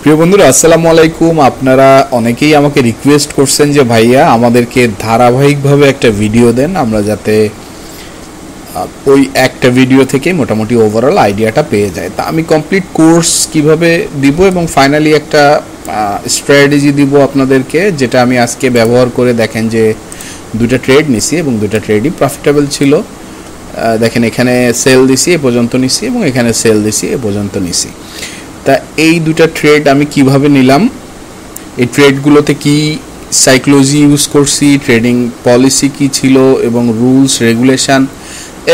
প্রিয় বন্ধুরা আসসালামু আলাইকুম। আপনারা অনেকেই আমাকে রিকোয়েস্ট করছেন যে ভাইয়া আমাদেরকে ধারাবাহিকভাবে একটা ভিডিও দেন, আমরা যাতে ওই একটা ভিডিও থেকে মোটামুটি ওভারঅল আইডিয়াটা পেয়ে যায়। তা আমি কমপ্লিট কোর্স কিভাবে দিব এবং ফাইনালি একটা স্ট্র্যাটেজি দিব আপনাদেরকে, যেটা আমি আজকে ব্যবহার করে দেখেন যে দুইটা ট্রেড নিছি এবং দুইটা ট্রেডই প্রফিটেবল ছিল। দেখেন এখানে সেল দিছি এ পর্যন্ত নিছি এবং এখানে সেল দিছি এ পর্যন্ত নিছি। তা এই দুটা ট্রেড আমি কিভাবে নিলাম, এই ট্রেডগুলোতে কি সাইকোলজি ইউজ করছি, ট্রেডিং পলিসি কি ছিল এবং রুলস রেগুলেশন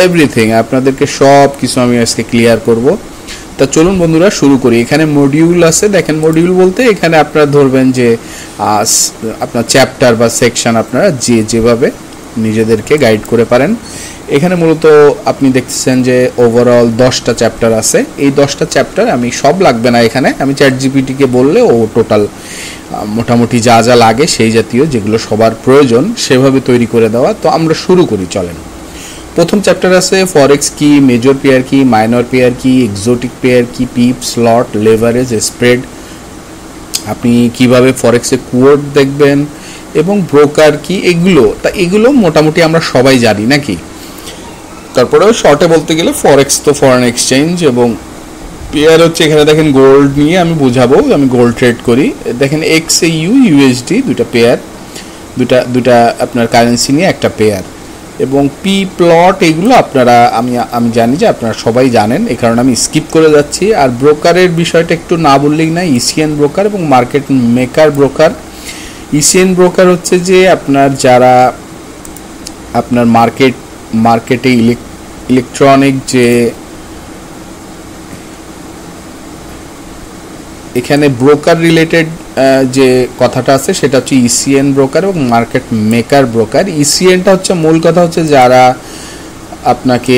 এভরিথিং আপনাদেরকে সব কিছু আমি আজকে ক্লিয়ার করব। তা চলুন বন্ধুরা শুরু করি। এখানে মডিউল আছে, দেখেন মডিউল বলতে এখানে আপনারা ধরবেন যে আপনার চ্যাপ্টার বা সেকশন আপনারা যেভাবে নিজেদেরকে গাইড করে পারেন। এখানে মূলত আপনি দেখতেছেন যে ওভারঅল 10টা চ্যাপ্টার আছে। এই 10টা চ্যাপ্টার আমি সব লাগবে না, এখানে আমি চ্যাট জিপিটিকে বললে ও টোটাল মোটামুটি যা যা লাগে সেই জাতীয় যেগুলো সবার প্রয়োজন সেভাবে তৈরি করে দেওয়া। তো আমরা শুরু করি চলেন। প্রথম চ্যাপ্টার আছে ফরেক্স কি, মেজর পেয়ার কি, মাইনর পেয়ার কি, এক্সোটিক পেয়ার কি, পিপ, স্লট, লেভারেজ, স্প্রেড, আপনি কিভাবে ফরেক্সে কোড দেখবেন এবং ব্রোকার কি, এগুলো মোটামুটি আমরা সবাই জানি নাকি। তারপরে শর্টে বলতে গেলে ফরেক্স তো ফরেন এক্সচেঞ্জ এবং পেয়ার হচ্ছে এখানে দেখেন গোল্ড নিয়ে আমি বোঝাবো, আমি গোল্ড ট্রেড করি। দেখেন XAU USD দুটা পেয়ার, দুটা আপনার কারেন্সি নিয়ে একটা পেয়ার এবং পি প্লট, এগুলো আপনারা আমি জানি যে আপনারা সবাই জানেন, এই কারণে আমি স্কিপ করে যাচ্ছি। আর ব্রোকারের বিষয়টা একটু না বললেই না, ECN ব্রোকার এবং market maker broker. ECN broker হচ্ছে যে আপনার যারা আপনার মার্কেটে ইলেকট্রনিক যে এখানে ব্রোকার রিলেটেড যে কথাটা আছে সেটা হচ্ছে ECN ব্রোকার এবং মার্কেট মেকার ব্রোকার। ECNটা হচ্ছে মূল কথা হচ্ছে যারা আপনাকে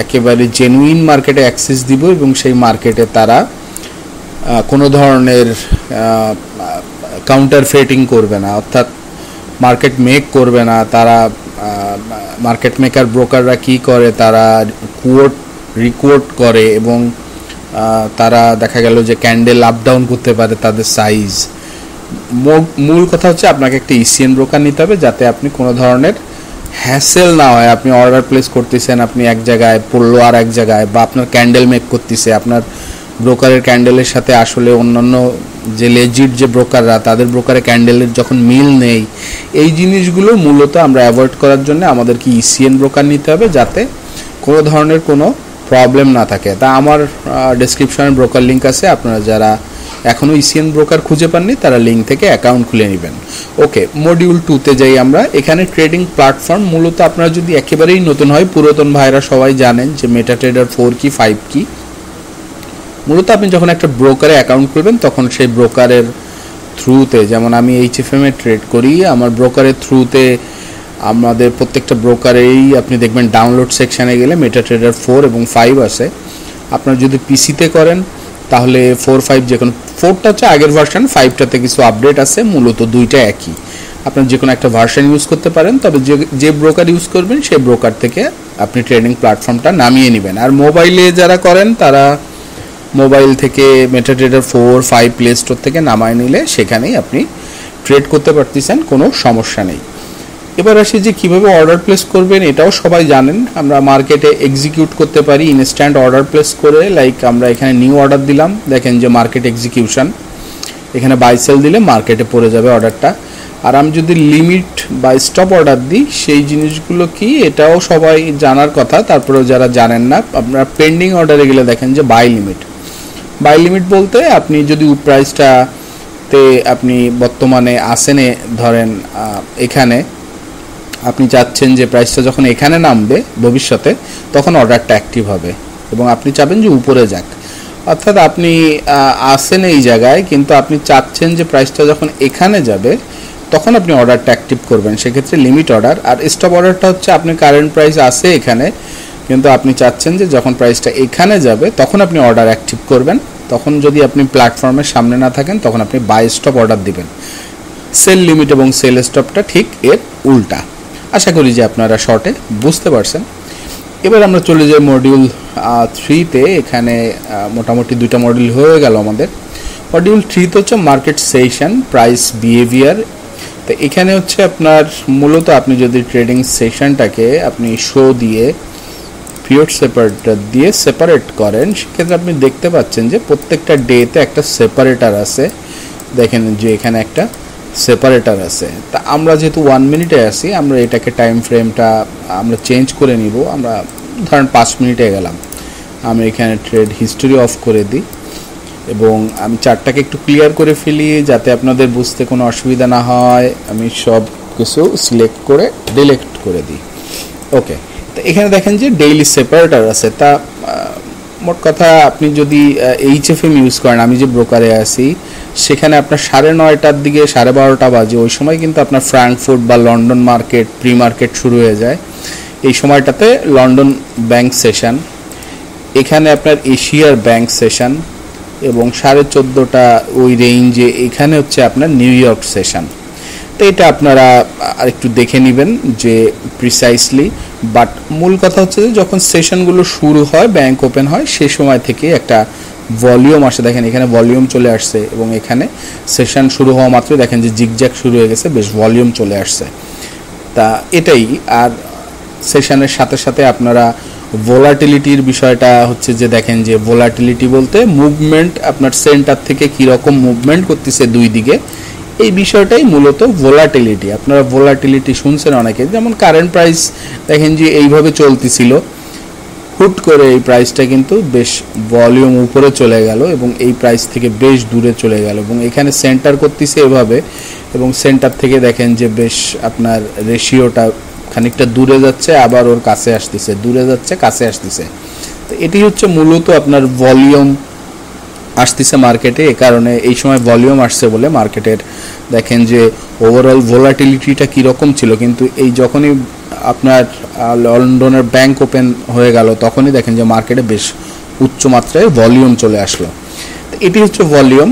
একেবারে জেনুইন মার্কেটে অ্যাক্সেস দিব এবং সেই মার্কেটে তারা কোনো ধরনের কাউন্টার ফেটিং করবে না, অর্থাৎ মার্কেট মেক করবে না। তারা মার্কেট মেকার ব্রোকাররা কি করে, তারা রিকোড করে এবং তারা দেখা গেল যে ক্যান্ডেল আপ ডাউন করতে পারে তাদের সাইজ। মূল কথা হচ্ছে আপনাকে একটা ECN ব্রোকার নিতে হবে যাতে আপনি কোনো ধরনের হ্যাসেল না হয়। আপনি অর্ডার প্লেস করতেছেন, আপনি এক জায়গায় পড়লো আর এক জায়গায়, বা আপনার ক্যান্ডেল মেক করতেছে, আপনার ব্রোকারের ক্যান্ডেলের সাথে আসলে অন্যান্য যে লেজিট যে ব্রোকাররা তাদের ব্রোকারের ক্যান্ডেলের যখন মিল নেই, এই জিনিসগুলো মূলত আমরা অ্যাভয়েড করার জন্য আমাদেরকে ECN ব্রোকার নিতে হবে যাতে কোনো ধরনের কোনো প্রবলেম না থাকে। তা আমার ডেসক্রিপশনে ব্রোকার লিঙ্ক আছে, আপনারা যারা এখনও ECN ব্রোকার খুঁজে পাননি তারা লিঙ্ক থেকে অ্যাকাউন্ট খুলে নেবেন। ওকে, মডিউল 2তে যাই আমরা। এখানে ট্রেডিং প্ল্যাটফর্ম মূলত আপনারা যদি একেবারেই নতুন হয়, পুরাতন ভাইরা সবাই জানেন যে মেটাট্রেডার 4 কি 5 কি। মূলত আপনি যখন একটা ব্রোকারে অ্যাকাউন্ট খুলবেন তখন সেই ব্রোকারের থ্রুতে, যেমন আমি HFM এ ট্রেড করি, আমার ব্রোকারের থ্রুতে আমাদের প্রত্যেকটা ব্রোকারেই আপনি দেখবেন ডাউনলোড সেকশানে গেলে মেটাট্রেডার 4 এবং 5 আছে। আপনার যদি পিসিতে করেন তাহলে 4, 5 যে কোনো, 4টা হচ্ছে আগের ভার্সন, 5টাতে কিছু আপডেট আছে, মূলত দুইটা একই। আপনার যে কোনো একটা ভার্সন ইউজ করতে পারেন, তবে যে ব্রোকার ইউজ করবেন সেই ব্রোকার থেকে আপনি ট্রেডিং প্ল্যাটফর্মটা নামিয়ে নেবেন। আর মোবাইলে যারা করেন তারা মোবাইল থেকে মেটাট্রেডার 4, 5 প্লে স্টোর থেকে নামায় নিলে সেখানেই আপনি ট্রেড করতে পারতেছেন, কোনো সমস্যা নেই। এবার আসি যে কীভাবে অর্ডার প্লেস করবেন, এটাও সবাই জানেন। আমরা মার্কেটে এক্সিকিউট করতে পারি ইনস্ট্যান্ট অর্ডার প্লেস করে, লাইক আমরা এখানে নিউ অর্ডার দিলাম, দেখেন যে মার্কেট এক্সিকিউশন, এখানে বাই সেল দিলে মার্কেটে পড়ে যাবে অর্ডারটা। আর আমি যদি লিমিট বা স্টপ অর্ডার দিই, সেই জিনিসগুলো কি এটাও সবাই জানার কথা, তারপরেও যারা জানেন না, আপনারা পেন্ডিং অর্ডারে গেলে দেখেন যে বাই লিমিট বলতে আপনি যদি প্রাইসটাতে আপনি বর্তমানে আসেন, ধরেন এখানে আপনি চাচ্ছেন যে প্রাইসটা যখন এখানে নামবে ভবিষ্যতে তখন অর্ডারটা অ্যাক্টিভ হবে এবং আপনি চাবেন যে উপরে যাক, অর্থাৎ আপনি আসেন এই জায়গায় কিন্তু আপনি চাচ্ছেন যে প্রাইসটা যখন এখানে যাবে তখন আপনি অর্ডারটা অ্যাক্টিভ করবেন, সেক্ষেত্রে লিমিট অর্ডার। আর স্টপ অর্ডারটা হচ্ছে আপনি কারেন্ট প্রাইস আসে এখানে কিন্তু আপনি চাচ্ছেন যে যখন প্রাইসটা এখানে যাবে তখন আপনি অর্ডার অ্যাক্টিভ করবেন। তখন যদি আপনি প্ল্যাটফর্মের সামনে না থাকেন তখন আপনি বাই স্টপ অর্ডার দিবেন। সেল লিমিট এবং সেল স্টপটা ঠিক এর উল্টা। আশা করি যে আপনারা শর্টে বুঝতে পারছেন। এবার আমরা চলে যাই মডিউল 3তে। এখানে মোটামুটি দুইটা মডিউল হয়ে গেল আমাদের। মডিউল 3 হচ্ছে মার্কেট সেশন প্রাইস বিহেভিয়ার। তো এখানে হচ্ছে আপনার মূলত আপনি যদি ট্রেডিং সেশনটাকে আপনি শো দিয়ে পিরিয়ড সেপারেটর দিয়ে সেপারেট করেন, সেক্ষেত্রে আপনি দেখতে পাচ্ছেন যে প্রত্যেকটা ডেতে একটা সেপারেটর আছে। দেখেন যে এখানে একটা সেপারেটর আছে। তা আমরা যেহেতু 1 মিনিটে আছি, আমরা এটাকে টাইম ফ্রেমটা আমরা চেঞ্জ করে নিব। আমরা ধরেন 5 মিনিটে গেলাম, আমি এখানে ট্রেড হিস্টোরি অফ করে দিই এবং আমি চার্টটাকে একটু ক্লিয়ার করে ফেলি যাতে আপনাদের বুঝতে কোনো অসুবিধা না হয়। আমি সব কিছু সিলেক্ট করে ডিলেক্ট করে দিই। ওকে, তো এখানে দেখেন যে ডেইলি সেপারেটর আছে। তা মোট কথা আপনি যদি HFM ইউজ করেন, আমি যে ব্রোকারে আছি সেখানে আপনার 9:30টার দিকে 12:30 বাজে, ওই সময় কিন্তু আপনার ফ্র্যাঙ্কফুর্ট বা লন্ডন মার্কেট প্রি মার্কেট শুরু হয়ে যায়। এই সময়টাতে লন্ডন ব্যাংক সেশন, এখানে আপনার এশিয়ার ব্যাংক সেশন এবং 14:30টা ওই রেঞ্জে এখানে হচ্ছে আপনার নিউ ইয়র্ক সেশন। তো এটা আপনারা আরেকটু দেখে নেবেন যে প্রিসাইসলি। বাট মূল কথা হচ্ছে যে যখন সেশনগুলো শুরু হয়, ব্যাংক ওপেন হয়, সে সময় থেকে একটা ভলিউম আসে। দেখেন এখানে ভলিউম চলে আসছে এবং এখানে সেশন শুরু হওয়া মাত্র দেখেন যে জিগজ্যাগ শুরু হয়ে গেছে, বেশ ভলিউম চলে আসছে। তা এটাই। আর সেশনের সাথে সাথে আপনারা ভোলাটিলিটির বিষয়টা হচ্ছে যে দেখেন যে ভোলাটিলিটি বলতে মুভমেন্ট, আপনার সেন্টার থেকে কীরকম মুভমেন্ট করতেছে দুই দিকে, এই বিষয়টাই মূলত ভোলাটিলিটি। আপনারা ভোলাটিলিটি শুনছেন অনেকে, যেমন কারেন্ট প্রাইস দেখেন যে এইভাবে চলতেছিল, হুট করে এই প্রাইসটা কিন্তু বেশ ভলিউম উপরে চলে গেল এবং এই প্রাইস থেকে বেশ দূরে চলে গেল এবং এখানে সেন্টার করতেছে এভাবে এবং সেন্টার থেকে দেখেন যে বেশ আপনার রেশিওটা খানিকটা দূরে যাচ্ছে, আবার ওর কাছে আসতেছে, দূরে যাচ্ছে, কাছে আসতেছে। তো এটি হচ্ছে মূলত আপনার ভলিউম আসতেছে মার্কেটে। এ কারণে এই সময় ভলিউম আসছে বলে মার্কেটের দেখেন যে ওভারঅল ভোলাটিলিটিটা কীরকম ছিল, কিন্তু এই যখনই আপনার লন্ডনের ব্যাংক ওপেন হয়ে গেল তখনই দেখেন যে মার্কেটে বেশ উচ্চমাত্রায় ভলিউম চলে আসলো। তো এটি হচ্ছে ভলিউম।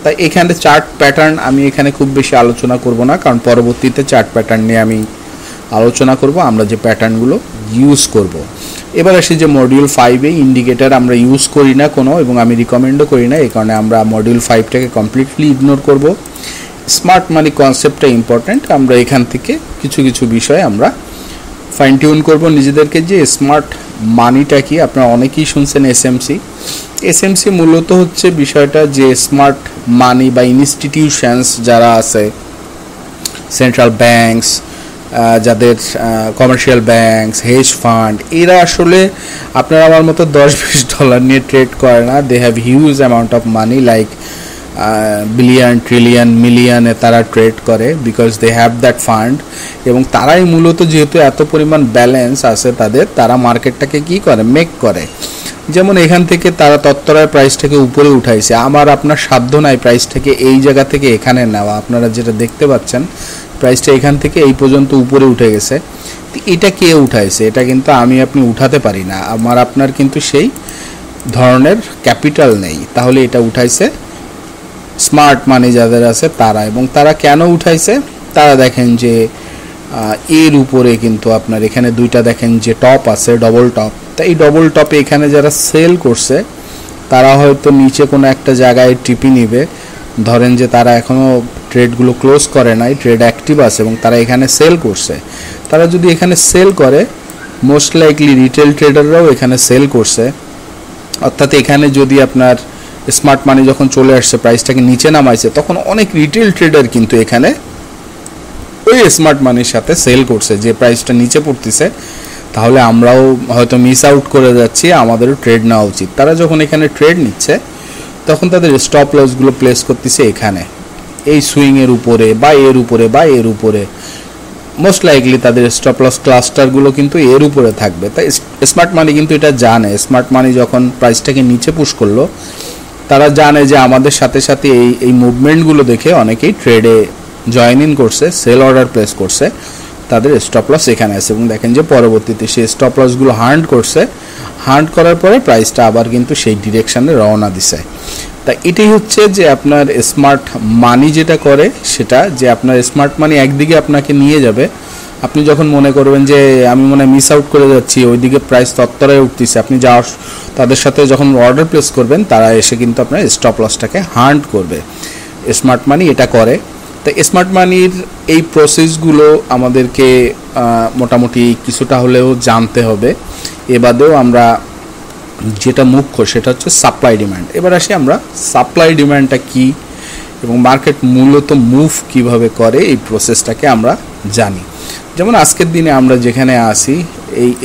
তাই এখানে চার্ট প্যাটার্ন আমি এখানে খুব বেশি আলোচনা করব না, কারণ পরবর্তীতে চার্ট প্যাটার্ন নিয়ে আমি আলোচনা করব, আমরা যে প্যাটার্নগুলো ইউজ করব। এবার আসি যে মডিউল 5-এ ইন্ডিকেটার আমরা ইউজ করি না কোনো, এবং আমি রিকমেন্ডও করি না, এই কারণে আমরা মডিউল 5টাকে কমপ্লিটলি ইগনোর করব। স্মার্ট মানি কনসেপ্টটা ইম্পর্ট্যান্ট, আমরা এখান থেকে কিছু কিছু বিষয় আমরা ফাইন টিউন করব নিজেদেরকে। যে স্মার্ট মানিটা কি, আপনারা অনেকেই শুনছেন এসএমসি মূলত হচ্ছে বিষয়টা যে স্মার্ট মানি বা ইনস্টিটিউশনস যারা আছে, সেন্ট্রাল ব্যাংকস, যাদের কমার্শিয়াল ব্যাংকস, হেজ ফান্ড, এরা আসলে আপনার আমার মতো $10-20 নিয়ে ট্রেড করে না। They have huge amount of money, like billion, trillion, মিলিয়নে তারা ট্রেড করে, because they have that fund. এবং তারাই মূলত যেহেতু এত পরিমাণ ব্যালেন্স আছে তাদের, তারা মার্কেটটাকে কি করে, মেক করে। যেমন এখান থেকে তারা তত্ত্বরায় প্রাইসটাকে উপরে উঠাইছে, আমার আপনার সাধ্য নাই প্রাইসটাকে এই জায়গা থেকে এখানে নেওয়া। আপনারা যেটা দেখতে পাচ্ছেন প্রাইসটা এখান থেকে এই পর্যন্ত উপরে উঠে গেছে। এটা কে উঠাইছে? এটা কিন্তু আমি আপনি উঠাতে পারি না, আমার আপনার কিন্তু সেই ধরনের ক্যাপিটাল নেই। তাহলে এটা উঠাইছে স্মার্ট মানি যাদের আছে তারা। এবং তারা কেন উঠাইছে? তারা দেখেন যে এর উপরে কিন্তু আপনার এখানে দুইটা দেখেন যে টপ আছে, ডবল টপ। তা এই ডবল টপে এখানে যারা সেল করছে তারা হয়তো নিচে কোনো একটা জায়গায় টিপি নিবে, ধরেন যে তারা এখনও ট্রেডগুলো ক্লোজ করে নাই, ট্রেড অ্যাক্টিভ আছে এবং তারা এখানে সেল করছে। তারা যদি এখানে সেল করে, মোস্ট লাইকলি রিটেল ট্রেডাররাও এখানে সেল করছে। অর্থাৎ এখানে যদি আপনার স্মার্ট মানি যখন চলে আসছে, প্রাইসটাকে নিচে নামাইছে, তখন অনেক রিটেল ট্রেডার কিন্তু এখানে ওই স্মার্ট মানির সাথে সেল করছে যে প্রাইসটা নিচে পড়তেছে, তাহলে আমরাও হয়তো মিস আউট করে যাচ্ছি, আমাদেরও ট্রেড নেওয়া উচিত। তারা যখন এখানে ট্রেড নিচ্ছে তখন তাদের স্টপ লসগুলো প্লেস করতেছে এখানে, এই সুইংয়ের উপরে বা এর উপরে বা এর উপরে। মোস্ট লাইকলি তাদের স্টপ লস ক্লাস্টারগুলো কিন্তু এর উপরে থাকবে। তাই স্মার্ট মানি কিন্তু এটা জানে, স্মার্ট মানি যখন প্রাইসটাকে নিচে পুশ করলো, তারা জানে যে আমাদের সাথে সাথে এই মুভমেন্টগুলো দেখে অনেকেই ট্রেডে জয়েন ইন করছে, সেল অর্ডার প্লেস করছে, তাদের স্টপ লস এখানে আছে। এবং দেখেন যে পরবর্তীতে সেই স্টপ লসগুলো হান্ট করছে, হান্ট করার পরে প্রাইসটা আবার কিন্তু সেই ডিরেকশানে রওনা দিছে। তা এটাই হচ্ছে যে আপনার স্মার্ট মানি যেটা করে, সেটা যে আপনার স্মার্ট মানি একদিকে আপনাকে নিয়ে যাবে, আপনি যখন মনে করবেন যে আমি মনে হয় মিস আউট করে যাচ্ছি, ওইদিকে প্রাইস তত্তরায় উঠতেছে, আপনি যাওয়ার তাদের সাথে যখন অর্ডার প্লেস করবেন তারা এসে কিন্তু আপনার স্টপ লসটাকে হান্ট করবে। স্মার্ট মানি এটা করে। তো স্মার্ট মানির এই প্রসেসগুলো আমাদেরকে মোটামুটি কিছুটা হলেও জানতে হবে। এ বাদেও আমরা যেটা মুখ্য সেটা হচ্ছে সাপ্লাই ডিমান্ড। এবার আসি আমরা সাপ্লাই ডিমান্ডটা কি এবং মার্কেট মূলত মুভ কিভাবে করে, এই প্রসেসটাকে আমরা জানি। যেমন আজকের দিনে আমরা যেখানে আসি,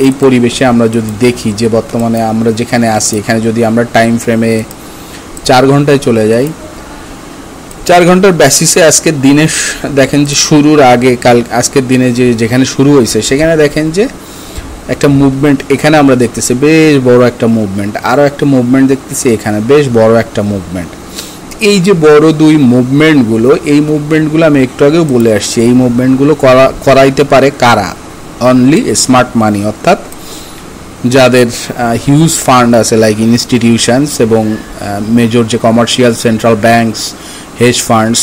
এই পরিবেশে আমরা যদি দেখি যে বর্তমানে আমরা যেখানে আসি, এখানে যদি আমরা টাইম ফ্রেমে 4 ঘন্টায় চলে যাই, 4 ঘন্টার বেসিসে আজকের দিনে দেখেন যে শুরুর আগে আজকের দিনে যেখানে শুরু হয়েছে সেখানে দেখেন যে একটা মুভমেন্ট এখানে আমরা দেখতেছি, বেশ বড় একটা মুভমেন্ট, আরও একটা মুভমেন্ট দেখতেছি এখানে, বেশ বড় একটা মুভমেন্ট। এই যে বড় দুই মুভমেন্টগুলো, এই মুভমেন্টগুলো আমি একটু আগেও বলে আসছি, এই মুভমেন্টগুলো করাইতে পারে কারা? অনলি স্মার্ট মানি, অর্থাৎ যাদের হিউজ ফান্ড আছে লাইক ইনস্টিটিউশনস এবং মেজর যে commercial central banks, hedge funds,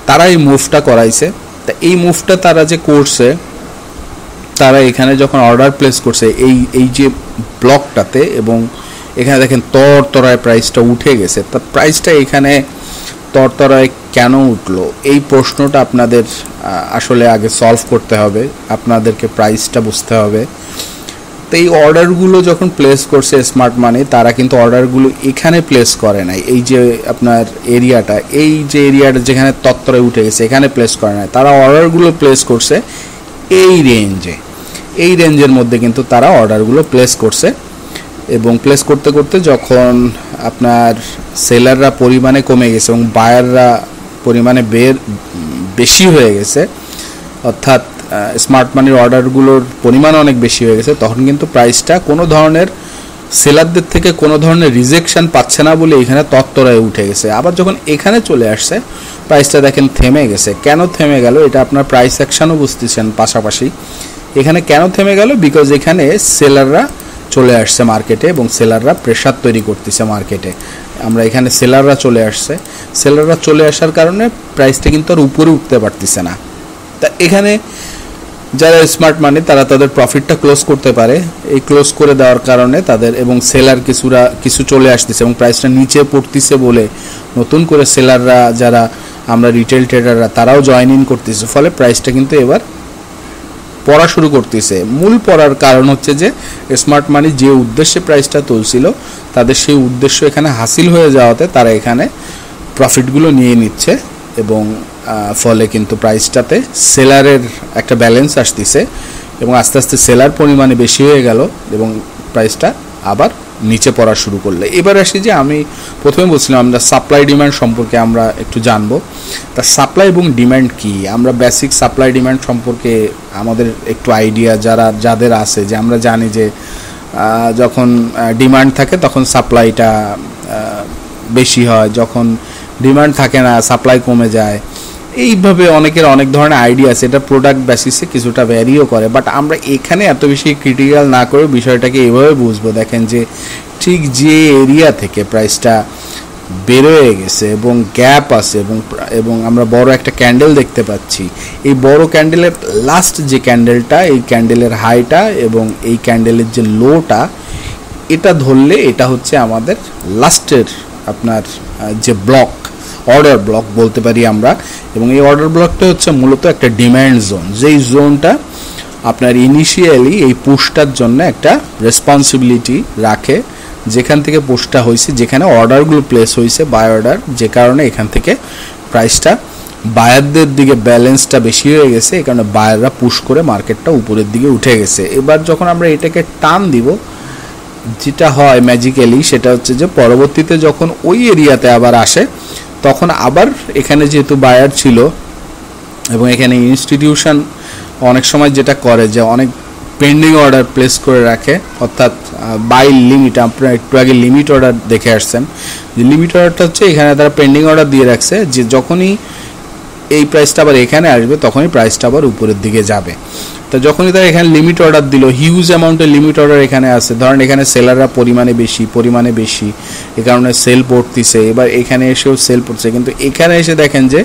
তারা এই মুভটা করাইছে। তা এই মুভটা তারা যে করছে, তারা এখানে যখন অর্ডার প্লেস করছে এই যে ব্লকটাতে, এবং এখানে দেখেন তরতরায় প্রাইসটা উঠে গেছে। তা প্রাইসটা এখানে তরতরায় কেন উঠলো, এই প্রশ্নটা আপনাদের আসলে আগে সলভ করতে হবে, আপনাদেরকে প্রাইসটা বুঝতে হবে। তো এই অর্ডারগুলো যখন প্লেস করছে স্মার্ট মানি, তারা কিন্তু অর্ডারগুলো এখানে প্লেস করে নাই, এই যে আপনার এরিয়াটা, এই যে এরিয়াটা যেখানে তত্তরায় উঠে গেছে এখানে প্লেস করে নাই, তারা অর্ডারগুলো প্লেস করছে এই রেঞ্জের মধ্যে কিন্তু তারা অর্ডারগুলো প্লেস করছে। এবং প্লেস করতে করতে যখন আপনার সেলাররা পরিমাণে কমে গেছে এবং বায়াররা পরিমাণে বেশি হয়ে গেছে, অর্থাৎ স্মার্ট মানির অর্ডারগুলোর পরিমাণ অনেক বেশি হয়ে গেছে, তখন কিন্তু প্রাইসটা কোনো ধরনের সেলারদের থেকে কোনো ধরনের রিজেকশন পাচ্ছে না বলে এখানে তত্তরায় উঠে গেছে। আবার যখন এখানে চলে আসছে প্রাইসটা দেখেন থেমে গেছে। কেন থেমে গেল এটা আপনার প্রাইস অ্যাকশনও বুঝতেছেন পাশাপাশি। এখানে কেন থেমে গেল? বিকজ এখানে সেলাররা চলে আসছে মার্কেটে এবং সেলাররা প্রেশার তৈরি করতেছে মার্কেটে। আমরা এখানে সেলাররা চলে আসার কারণে প্রাইসটা কিন্তু আর উপরে উঠতে পারতেছে না। তা এখানে যারা স্মার্ট মানি তারা তাদের প্রফিটটা ক্লোজ করতে পারে, এই ক্লোজ করে দেওয়ার কারণে তাদের এবং সেলার কিছু চলে আসতেছে এবং প্রাইসটা নিচে পড়তেছে বলে নতুন করে সেলাররা, যারা আমরা রিটেল ট্রেডাররা, তারাও জয়েন ইন করতেছে, ফলে প্রাইসটা কিন্তু এবার পড়া শুরু করতেছে। মূল পড়ার কারণ হচ্ছে যে স্মার্ট মানি যে উদ্দেশ্যে প্রাইসটা তুলছিল তাদের সেই উদ্দেশ্য এখানে হাসিল হয়ে যাওয়াতে তারা এখানে প্রফিটগুলো নিয়ে নিচ্ছে এবং ফলে কিন্তু প্রাইসটাতে সেলারের একটা ব্যালেন্স আসতেছে এবং আস্তে আস্তে সেলার পরিমাণে বেশি হয়ে গেল এবং প্রাইসটা আবার নিচে পড়া শুরু করলে। এবার আসি যে আমি প্রথমে বলছিলাম আমরা সাপ্লাই ডিমান্ড সম্পর্কে আমরা একটু জানবো। তা সাপ্লাই এবং ডিমান্ড কি, আমরা বেসিক সাপ্লাই ডিমান্ড সম্পর্কে আমাদের একটু আইডিয়া যাদের আছে, যে আমরা জানি যে যখন ডিমান্ড থাকে তখন সাপ্লাইটা বেশি হয়, যখন ডিমান্ড থাকে না সাপ্লাই কমে যায়। এইভাবে অনেকের অনেক ধরনের আইডিয়া আছে, এটা প্রোডাক্ট বেসিসে কিছুটা ভ্যারিও করে, বাট আমরা এখানে এত বেশি ক্রিটিক্যাল না করে বিষয়টাকে এভাবে বুঝবো। দেখেন যে ঠিক যে এরিয়া থেকে প্রাইসটা বেরোয় গেছে এবং গ্যাপ আছে এবং আমরা বড় একটা ক্যান্ডেল দেখতে পাচ্ছি, এই বড় ক্যান্ডেলের লাস্ট যে ক্যান্ডেলটা, এই ক্যান্ডেলের হাইটা এবং এই ক্যান্ডেলের যে লোটা, এটা ধরলে এটা হচ্ছে আমাদের লাস্টের আপনার যে ব্লক, অর্ডার ব্লক বলতে পারি আমরা। এবং এই অর্ডার ব্লকটা হচ্ছে মূলত একটা ডিম্যান্ড জোন, যেই জোনটা আপনার ইনিশিয়ালি এই পুশটার জন্য একটা রেসপন্সিবিলিটি রাখে, যেখান থেকে পুশটা হয়েছে, যেখানে অর্ডারগুলো প্লেস হয়েছে বাই অর্ডার, যে কারণে এখান থেকে প্রাইসটা বায়ারদের দিকে ব্যালেন্সটা বেশি হয়ে গেছে, এই কারণে বায়াররা পুশ করে মার্কেটটা উপরের দিকে উঠে গেছে। এবার যখন আমরা এটাকে টান দিব, যেটা হয় ম্যাজিক্যালি সেটা হচ্ছে যে পরবর্তীতে যখন ওই এরিয়াতে আবার আসে, তখন আবার এখানে যেহেতু বায়ার ছিল এবং এখানে ইনস্টিটিউশন অনেক সময় যেটা করে যে অনেক পেন্ডিং অর্ডার প্লেস করে রাখে, অর্থাৎ বাই লিমিট, আপনারা একটু আগে লিমিট অর্ডার দেখে আসছেন, যে লিমিট অর্ডারটা হচ্ছে এখানে তারা পেন্ডিং অর্ডার দিয়ে রাখছে, যে যখনই এই প্রাইসটা আবার এখানে আসবে তখনই প্রাইসটা আবার উপরের দিকে যাবে। তো যখনই তারা এখানে লিমিট অর্ডার দিল, হিউজ অ্যামাউন্টের লিমিট অর্ডার এখানে আছে, ধরেন এখানে সেলাররা পরিমাণে বেশি, এ কারণে সেল পড়তেছে, এবার এখানে এসেও সেল পড়ছে, কিন্তু এখানে এসে দেখেন যে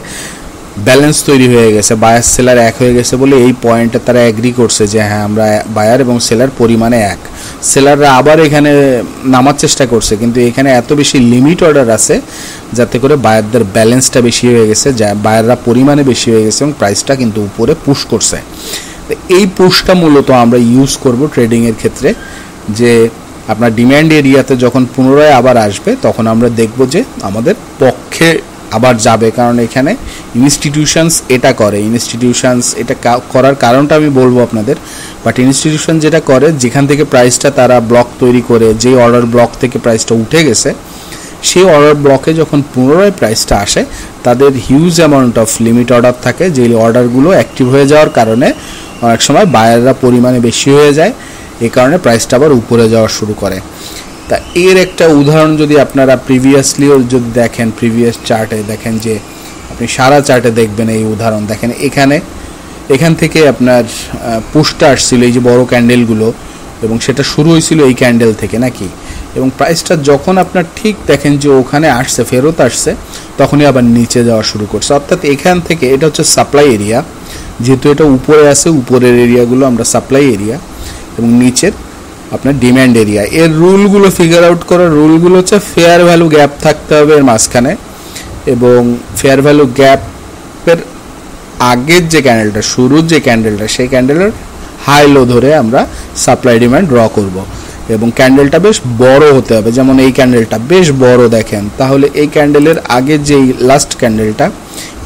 ব্যালেন্স তৈরি হয়ে গেছে, বায়ার সেলার এক হয়ে গেছে বলে এই পয়েন্টে তারা অ্যাগ্রি করছে যে হ্যাঁ আমরা বায়ার এবং সেলার পরিমাণে এক। সেলাররা আবার এখানে নামার চেষ্টা করছে, কিন্তু এখানে এত বেশি লিমিট অর্ডার আছে যাতে করে বায়ারদের ব্যালেন্সটা বেশি হয়ে গেছে, যা বায়াররা পরিমাণে বেশি হয়ে গেছে এবং প্রাইসটা কিন্তু উপরে পুশ করছে। এই পুশটা মূলত আমরা ইউজ করব ট্রেডিংয়ের ক্ষেত্রে, যে আপনার ডিম্যান্ড এরিয়াতে যখন পুনরায় আবার আসবে তখন আমরা দেখব যে আমাদের পক্ষে আবার যাবে, কারণ এখানে ইনস্টিটিউশনস এটা করে। ইনস্টিটিউশনস এটা করার কারণটা আমি বলবো আপনাদের, বাট ইনস্টিটিউশন যেটা করে, যেখান থেকে প্রাইসটা তারা ব্লক তৈরি করে, যে অর্ডার ব্লক থেকে প্রাইসটা উঠে গেছে, সেই অর্ডার ব্লকে যখন পুনরায় প্রাইসটা আসে তাদের huge amount of limit order থাকে, যে অর্ডারগুলো অ্যাক্টিভ হয়ে যাওয়ার কারণে অনেক সময় বায়াররা পরিমাণে বেশি হয়ে যায়, এই কারণে প্রাইসটা আবার উপরে যাওয়া শুরু করে। তা এর একটা উদাহরণ যদি আপনারা প্রিভিয়াসলিও যদি দেখেন, প্রিভিয়াস চার্টে দেখেন, যে আপনি সারা চার্টে দেখবেন এই উদাহরণ দেখেন, এখান থেকে আপনার পুশটা আসছিল এই যে বড় ক্যান্ডেলগুলো, এবং সেটা শুরু হয়েছিল এই ক্যান্ডেল থেকে নাকি, এবং প্রাইসটা যখন আপনার ঠিক দেখেন যে ওখানে আসছে, ফেরত আসছে, তখনই আবার নিচে যাওয়া শুরু করছে। অর্থাৎ এখান থেকে এটা হচ্ছে সাপ্লাই এরিয়া, যেহেতু এটা উপরে আছে, উপরের এরিয়াগুলো আমরা সাপ্লাই এরিয়া এবং নিচের আপনার ডিম্যান্ড এরিয়া। এর রুলগুলো ফিগার আউট করার রুলগুলো হচ্ছে ফেয়ার ভ্যালু গ্যাপ থাকতে হবে এর মাঝখানে, এবং ফেয়ার ভ্যালু গ্যাপের আগের যে ক্যান্ডেলটা, শুরুর যে ক্যান্ডেলটা, সেই ক্যান্ডেলের হাই লো ধরে আমরা সাপ্লাই ডিম্যান্ড ড্র করব, এবং ক্যান্ডেলটা বেশ বড় হতে হবে। যেমন এই ক্যান্ডেলটা বেশ বড় দেখেন, তাহলে এই ক্যান্ডেলের আগের যে লাস্ট ক্যান্ডেলটা,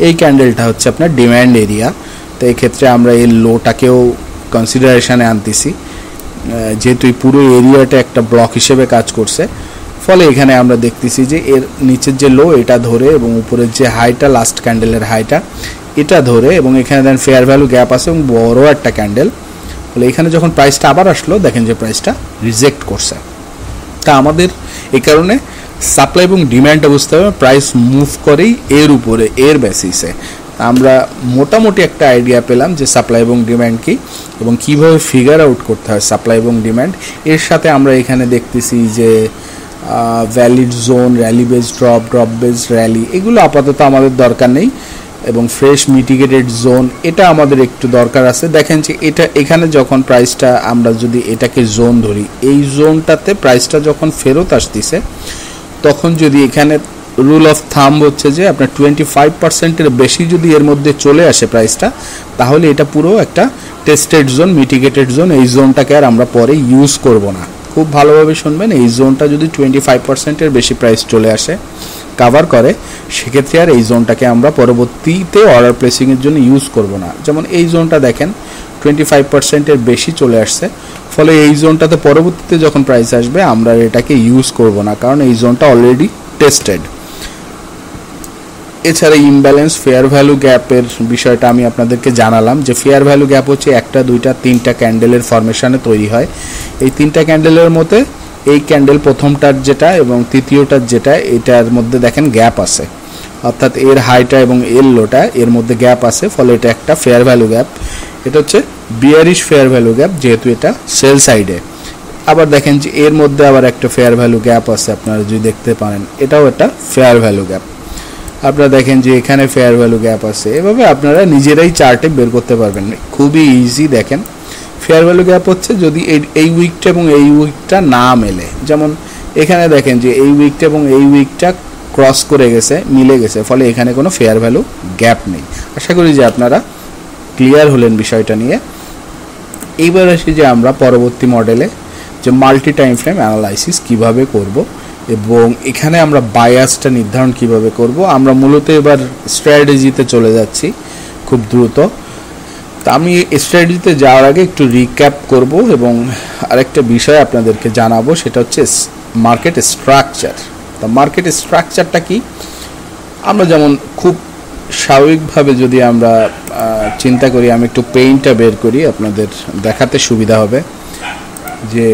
এই ক্যান্ডেলটা হচ্ছে আপনার ডিম্যান্ড এরিয়া। তো এই ক্ষেত্রে আমরা এই লোটাকেও কনসিডারেশনে আনতেছি, যেহেতু এই পুরো এরিয়াটা একটা ব্লক হিসেবে কাজ করছে, ফলে এখানে আমরা দেখতেছি যে এর নিচের যে লো এটা ধরে এবং উপরের যে হাইটা, লাস্ট ক্যান্ডেলের হাইটা, এটা ধরে, এবং এখানে দেন ফেয়ার ভ্যালু গ্যাপ আছে এবং বড় একটা ক্যান্ডেল, ফলে এখানে যখন প্রাইসটা আবার আসলো দেখেন যে প্রাইসটা রিজেক্ট করছে। তা আমাদের এই কারণে সাপ্লাই এবং ডিম্যান্ডটা বুঝতে হবে, প্রাইস মুভ করেই এর উপরে, এর বেসিসে। আমরা মোটামুটি একটা আইডিয়া পেলাম যে সাপ্লাই এবং ডিম্যান্ড কি এবং কিভাবে ফিগার আউট করতে হয় সাপ্লাই এবং ডিম্যান্ড। এর সাথে আমরা এখানে দেখতেছি যে valid zone, rally base drop, drop base rally, এগুলো আপাতত আমাদের দরকার নেই, এবং ফ্রেশ মিটিগেটেড জোন এটা আমাদের একটু দরকার আছে। দেখেন যে এটা এখানে যখন প্রাইসটা, আমরা যদি এটাকে জোন ধরি, এই জোনটাতে প্রাইসটা যখন ফেরত আসতেছে, তখন যদি এখানে রুল অফ থাম্ব হচ্ছে যে আপনার 25%-এর বেশি যদি এর মধ্যে চলে আসে প্রাইসটা, তাহলে এটা পুরো একটা টেস্টেড জোন, মিটিগেটেড জোন। এই জোনটাকে আর আমরা পরে ইউজ করব না। খুব ভালোভাবে শুনবেন, এই জোনটা যদি 25%-এর বেশি প্রাইস চলে আসে, কাভার করে, সেক্ষেত্রে আর এই জোনটাকে আমরা পরবর্তীতে অর্ডার প্লেসিংয়ের জন্য ইউজ করব না। যেমন এই জোনটা দেখেন 25%-এর বেশি চলে আসছে, ফলে এই জোনটাতে পরবর্তীতে যখন প্রাইস আসবে আমরা এটাকে ইউজ করব না, কারণ এই জোনটা অলরেডি টেস্টেড। এছাড়া ইমব্যালেন্স ফেয়ার ভ্যালু গ্যাপের বিষয়টা আমি আপনাদেরকে জানালাম, যে ফেয়ার ভ্যালু গ্যাপ হচ্ছে একটা, দুইটা, তিনটা ক্যান্ডেলের ফরমেশনে তৈরি হয়। এই তিনটা ক্যান্ডেলের মধ্যে এই ক্যান্ডেল প্রথমটার যেটা এবং তৃতীয়টার যেটা, এটার মধ্যে দেখেন গ্যাপ আছে, অর্থাৎ এর হাইটা এবং এর লোটা এর মধ্যে গ্যাপ আছে, ফলে এটা একটা ফেয়ার ভ্যালু গ্যাপ। এটা হচ্ছে বিয়ারিশ ফেয়ার ভ্যালু গ্যাপ, যেহেতু এটা সেল সাইডে। আবার দেখেন যে এর মধ্যে আবার একটা ফেয়ার ভ্যালু গ্যাপ আছে, আপনারা যদি দেখতে পারেন, এটাও একটা ফেয়ার ভ্যালু গ্যাপ। আপনারা দেখেন যে এখানে ফেয়ার ভ্যালু গ্যাপ আছে। এভাবে আপনারা নিজেরাই চার্টে বের করতে পারবেন, খুবই ইজি। দেখেন ফেয়ার ভ্যালু গ্যাপ হচ্ছে যদি এই উইকটা এবং এই উইকটা না মেলে, যেমন এখানে দেখেন যে এই উইকটা এবং এই উইকটা ক্রস করে গেছে, মিলে গেছে, ফলে এখানে কোনো ফেয়ার ভ্যালু গ্যাপ নেই। আশা করি যে আপনারা ক্লিয়ার হলেন বিষয়টা নিয়ে। এইবার আসি যে আমরা পরবর্তী মডেলে যে মাল্টি টাইম ফ্রেম অ্যানালাইসিস কিভাবে করব এবং এখানে আমরা বায়াসটা নির্ধারণ কিভাবে করব। আমরা মূলত এবার স্ট্র্যাটেজিতে চলে যাচ্ছি খুব দ্রুত। তা আমি স্ট্র্যাটেজিতে যাওয়ার আগে একটু রিক্যাপ করব এবং আরেকটা বিষয় আপনাদেরকে জানাবো, সেটা হচ্ছে মার্কেট স্ট্রাকচার। তা মার্কেট স্ট্রাকচারটা কি, আমরা যেমন খুব স্বাভাবিকভাবে যদি আমরা চিন্তা করি, আমি একটু পেইন্টটা বের করি, আপনাদের দেখাতে সুবিধা হবে যে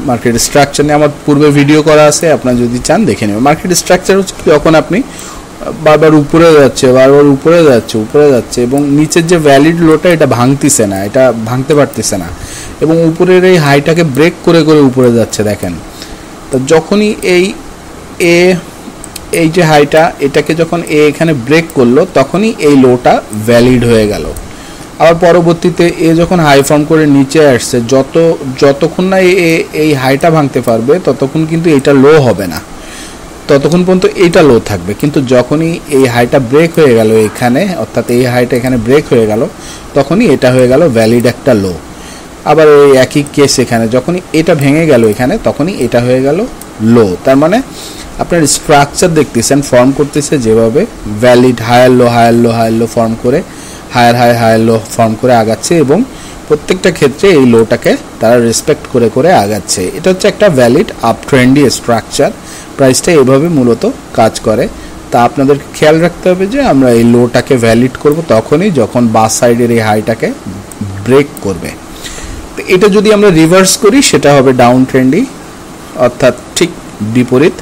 মার্কেট স্ট্রাকচার নিয়ে আমার পূর্বে ভিডিও করা আছে, আপনারা যদি চান দেখে নেবেন। মার্কেট স্ট্রাকচার হচ্ছে যখন আপনি বারবার উপরে যাচ্ছে এবং নিচের যে ভ্যালিড লোটা এটা ভাঙতেছে না, এটা ভাঙতে পারতেছে না, এবং উপরের এই হাইটাকে ব্রেক করে করে উপরে যাচ্ছে। দেখেন, তো যখনই এই এই যে হাইটা এটাকে যখন এখানে ব্রেক করলো তখনই এই লোটা ভ্যালিড হয়ে গেল। আবার পরবর্তীতে যখন হাই ফর্ম করে নিচে আসছে, যতক্ষণ না এই হাইটা ভাঙতে পারবে ততক্ষণ কিন্তু এটা লো হবে না, ততক্ষণ পর্যন্ত এটা লো থাকবে। কিন্তু যখনই এই হাইটা ব্রেক হয়ে গেল এখানে, অর্থাৎ এই হাইটা এখানে ব্রেক হয়ে গেল, তখনই এটা হয়ে গেল ভ্যালিড একটা লো। আবার ওই একই কেস এখানে যখনই এটা ভেঙে গেল এখানে, তখনই এটা হয়ে গেল লো। তার মানে আপনার স্ট্রাকচার দেখতেছেন ফর্ম করতেছে যেভাবে valid higher low higher low higher low form করে higher high higher low form করে আগাচ্ছে, এবং প্রত্যেকটা ক্ষেত্রে এই লোটাকে তারা রেসপেক্ট করে করে আগাচ্ছে। এটা হচ্ছে একটা ভ্যালিড আপ ট্রেন্ডি স্ট্রাকচার। প্রাইসটা এভাবে মূলত কাজ করে। তা আপনাদেরকে খেয়াল রাখতে হবে যে আমরা এই লোটাকে ভ্যালিড করব তখনই যখন বাস সাইডের এই হাইটাকে ব্রেক করবে। তো এটা যদি আমরা রিভার্স করি সেটা হবে ডাউন ট্রেন্ডি, অর্থাৎ ঠিক বিপরীত,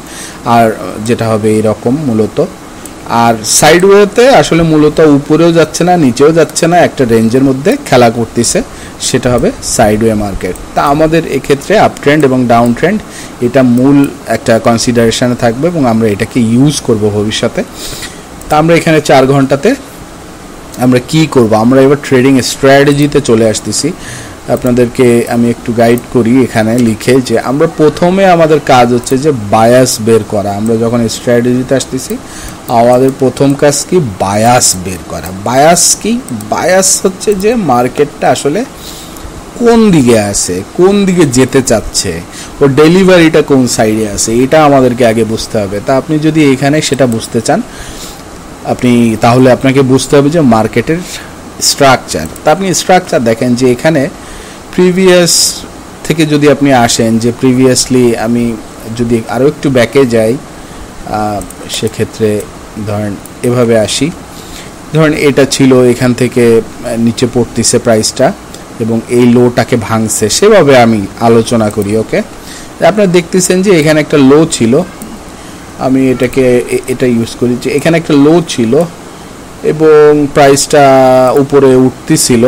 আর যেটা হবে এরকম মূলত। আর সাইডওয়েতে আসলে মূলত উপরেও যাচ্ছে না নিচেও যাচ্ছে না, একটা রেঞ্জের মধ্যে খেলা করতেছে, সেটা হবে সাইডওয়ে মার্কেট। তা আমাদের এক্ষেত্রে আপ ট্রেন্ড এবং ডাউন ট্রেন্ড এটা মূল একটা কনসিডারেশনে থাকবে এবং আমরা এটাকে ইউজ করব ভবিষ্যতে। তা আমরা এখানে 4 ঘন্টাতে আমরা কি করব, আমরা এবার ট্রেডিং স্ট্র্যাটেজিতে চলে আসতেছি। আপনাদেরকে আমি একটু গাইড করি এখানে লিখে যে আমরা প্রথমে আমাদের কাজ হচ্ছে যে বায়াস বের করা। আমরা যখন স্ট্র্যাটেজিতে আসতেছি আমাদের প্রথম কাজ কি বায়াস বের করা। বায়াস কি? বায়াস হচ্ছে যে মার্কেটটা আসলে কোন দিকে আছে, কোন দিকে যেতে চাচ্ছে, ও ডেলিভারিটা কোন সাইডে আছে, এটা আমাদেরকে আগে বুঝতে হবে। তা আপনি যদি এখানে সেটা বুঝতে চান তাহলে আপনাকে বুঝতে হবে যে মার্কেটের স্ট্রাকচার। তা আপনি স্ট্রাকচার দেখেন যে এখানে প্রিভিয়াস থেকে যদি আপনি আসেন, যে প্রিভিয়াসলি আমি যদি আরও একটু ব্যাকে যাই সেক্ষেত্রে ধরেন এভাবে আসি, ধরেন এটা ছিল এখান থেকে নিচে পড়তেছে প্রাইসটা এবং এই লোটাকে ভাঙছে, সেভাবে আমি আলোচনা করি। ওকে, আপনারা দেখতেছেন যে এখানে একটা লো ছিল, আমি এটা ইউজ করি যে এখানে একটা লো ছিল এবং প্রাইসটা উপরে উঠতেছিল,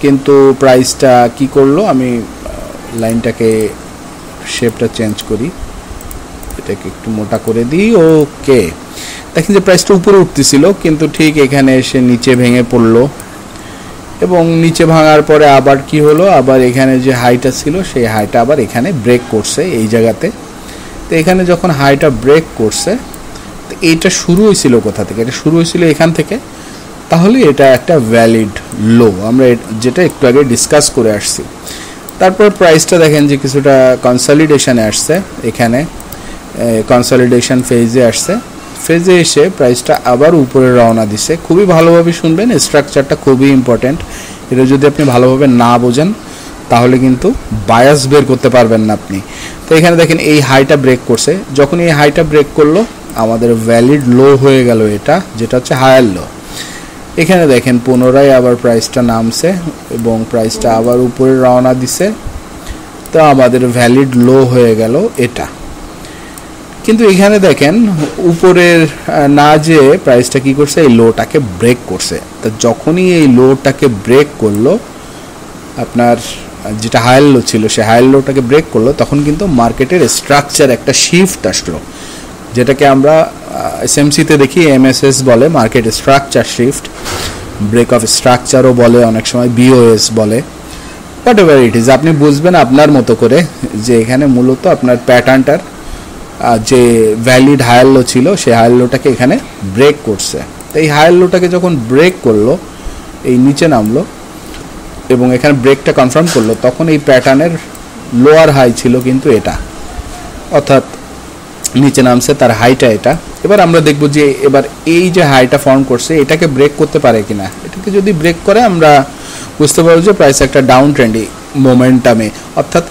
কিন্তু প্রাইসটা কি করলো, আমি লাইনটাকে শেপটা চেঞ্জ করি, এটাকে একটু মোটা করে দিই। ওকে, দেখেন যে প্রাইসটা উপরে উঠতেছিল কিন্তু ঠিক এখানে এসে নিচে ভেঙে পড়লো এবং নিচে ভাঙার পরে আবার কি হলো, আবার এখানে যে হাইটা ছিল সেই হাইটা আবার এখানে ব্রেক করছে এই জায়গাতে। তো এখানে যখন হাইটা ব্রেক করছে, তো এইটা শুরু হয়েছিল কোথা থেকে? এটা শুরু হয়েছিল এখান থেকে, তাহলে এটা একটা ভ্যালিড লো, আমরা যেটা একটু আগে ডিসকাস করে আসছি। তারপর প্রাইসটা দেখেন যে কিছুটা কনসলিডেশনে আসছে, এখানে কনসলিডেশন ফেজে আসছে, ফেজে এসে প্রাইসটা আবার উপরে রওনা দিছে। খুবই ভালোভাবে শুনবেন, স্ট্রাকচারটা খুবই ইম্পর্টেন্ট। এটা যদি আপনি ভালোভাবে না বোঝেন তাহলে কিন্তু বায়াস বের করতে পারবেন না আপনি। তো এখানে দেখেন এই হাইটা ব্রেক করছে, যখন এই হাইটা ব্রেক করলো আমাদের ভ্যালিড লো হয়ে গেল এটা, যেটা হচ্ছে হায়ার লো। এখানে দেখেন পুনরায় আবার প্রাইসটা নামছে এবং প্রাইসটা আবার উপরে রওনা দিছে, তো আমাদের ভ্যালিড লো হয়ে গেল এটা। কিন্তু এখানে দেখেন উপরের না যে প্রাইসটা কি করছে, এই লোটাকে ব্রেক করছে। তো যখনই এই লোটাকে ব্রেক করলো, আপনার যেটা হায়ার লো ছিল সে হায়ার লোটাকে ব্রেক করলো, তখন কিন্তু মার্কেটের স্ট্রাকচার একটা শিফট আসলো, যেটাকে আমরা এসএমসিতে দেখি এমএসএস বলে, market structure shift, break of স্ট্রাকচারও বলে, অনেক সময় বিওএস বলে, হোয়াট এভার ইট ইজ। আপনি বুঝবেন আপনার মতো করে যে এখানে মূলত আপনার প্যাটার্নটার যে ভ্যালিড হায়ার লো ছিল সেই হায়ার লোটাকে এখানে ব্রেক করছে। তো এই হায়ার লোটাকে যখন ব্রেক করলো, এই নিচে নামলো এবং এখানে ব্রেকটা কনফার্ম করলো, তখন এই প্যাটার্নের লোয়ার হাই ছিল কিন্তু এটা, অর্থাৎ নিচে নামছে, তার হাইটা এটা। এবার আমরা দেখব যে এবার এই যে হাইটা ফর্ম করছে এটাকে ব্রেক করতে পারে কিনা। এটাকে যদি ব্রেক করে আমরা বুঝতে পারবো যে প্রাইস একটা ডাউন ট্রেন্ডি মোমেন্টামে, অর্থাৎ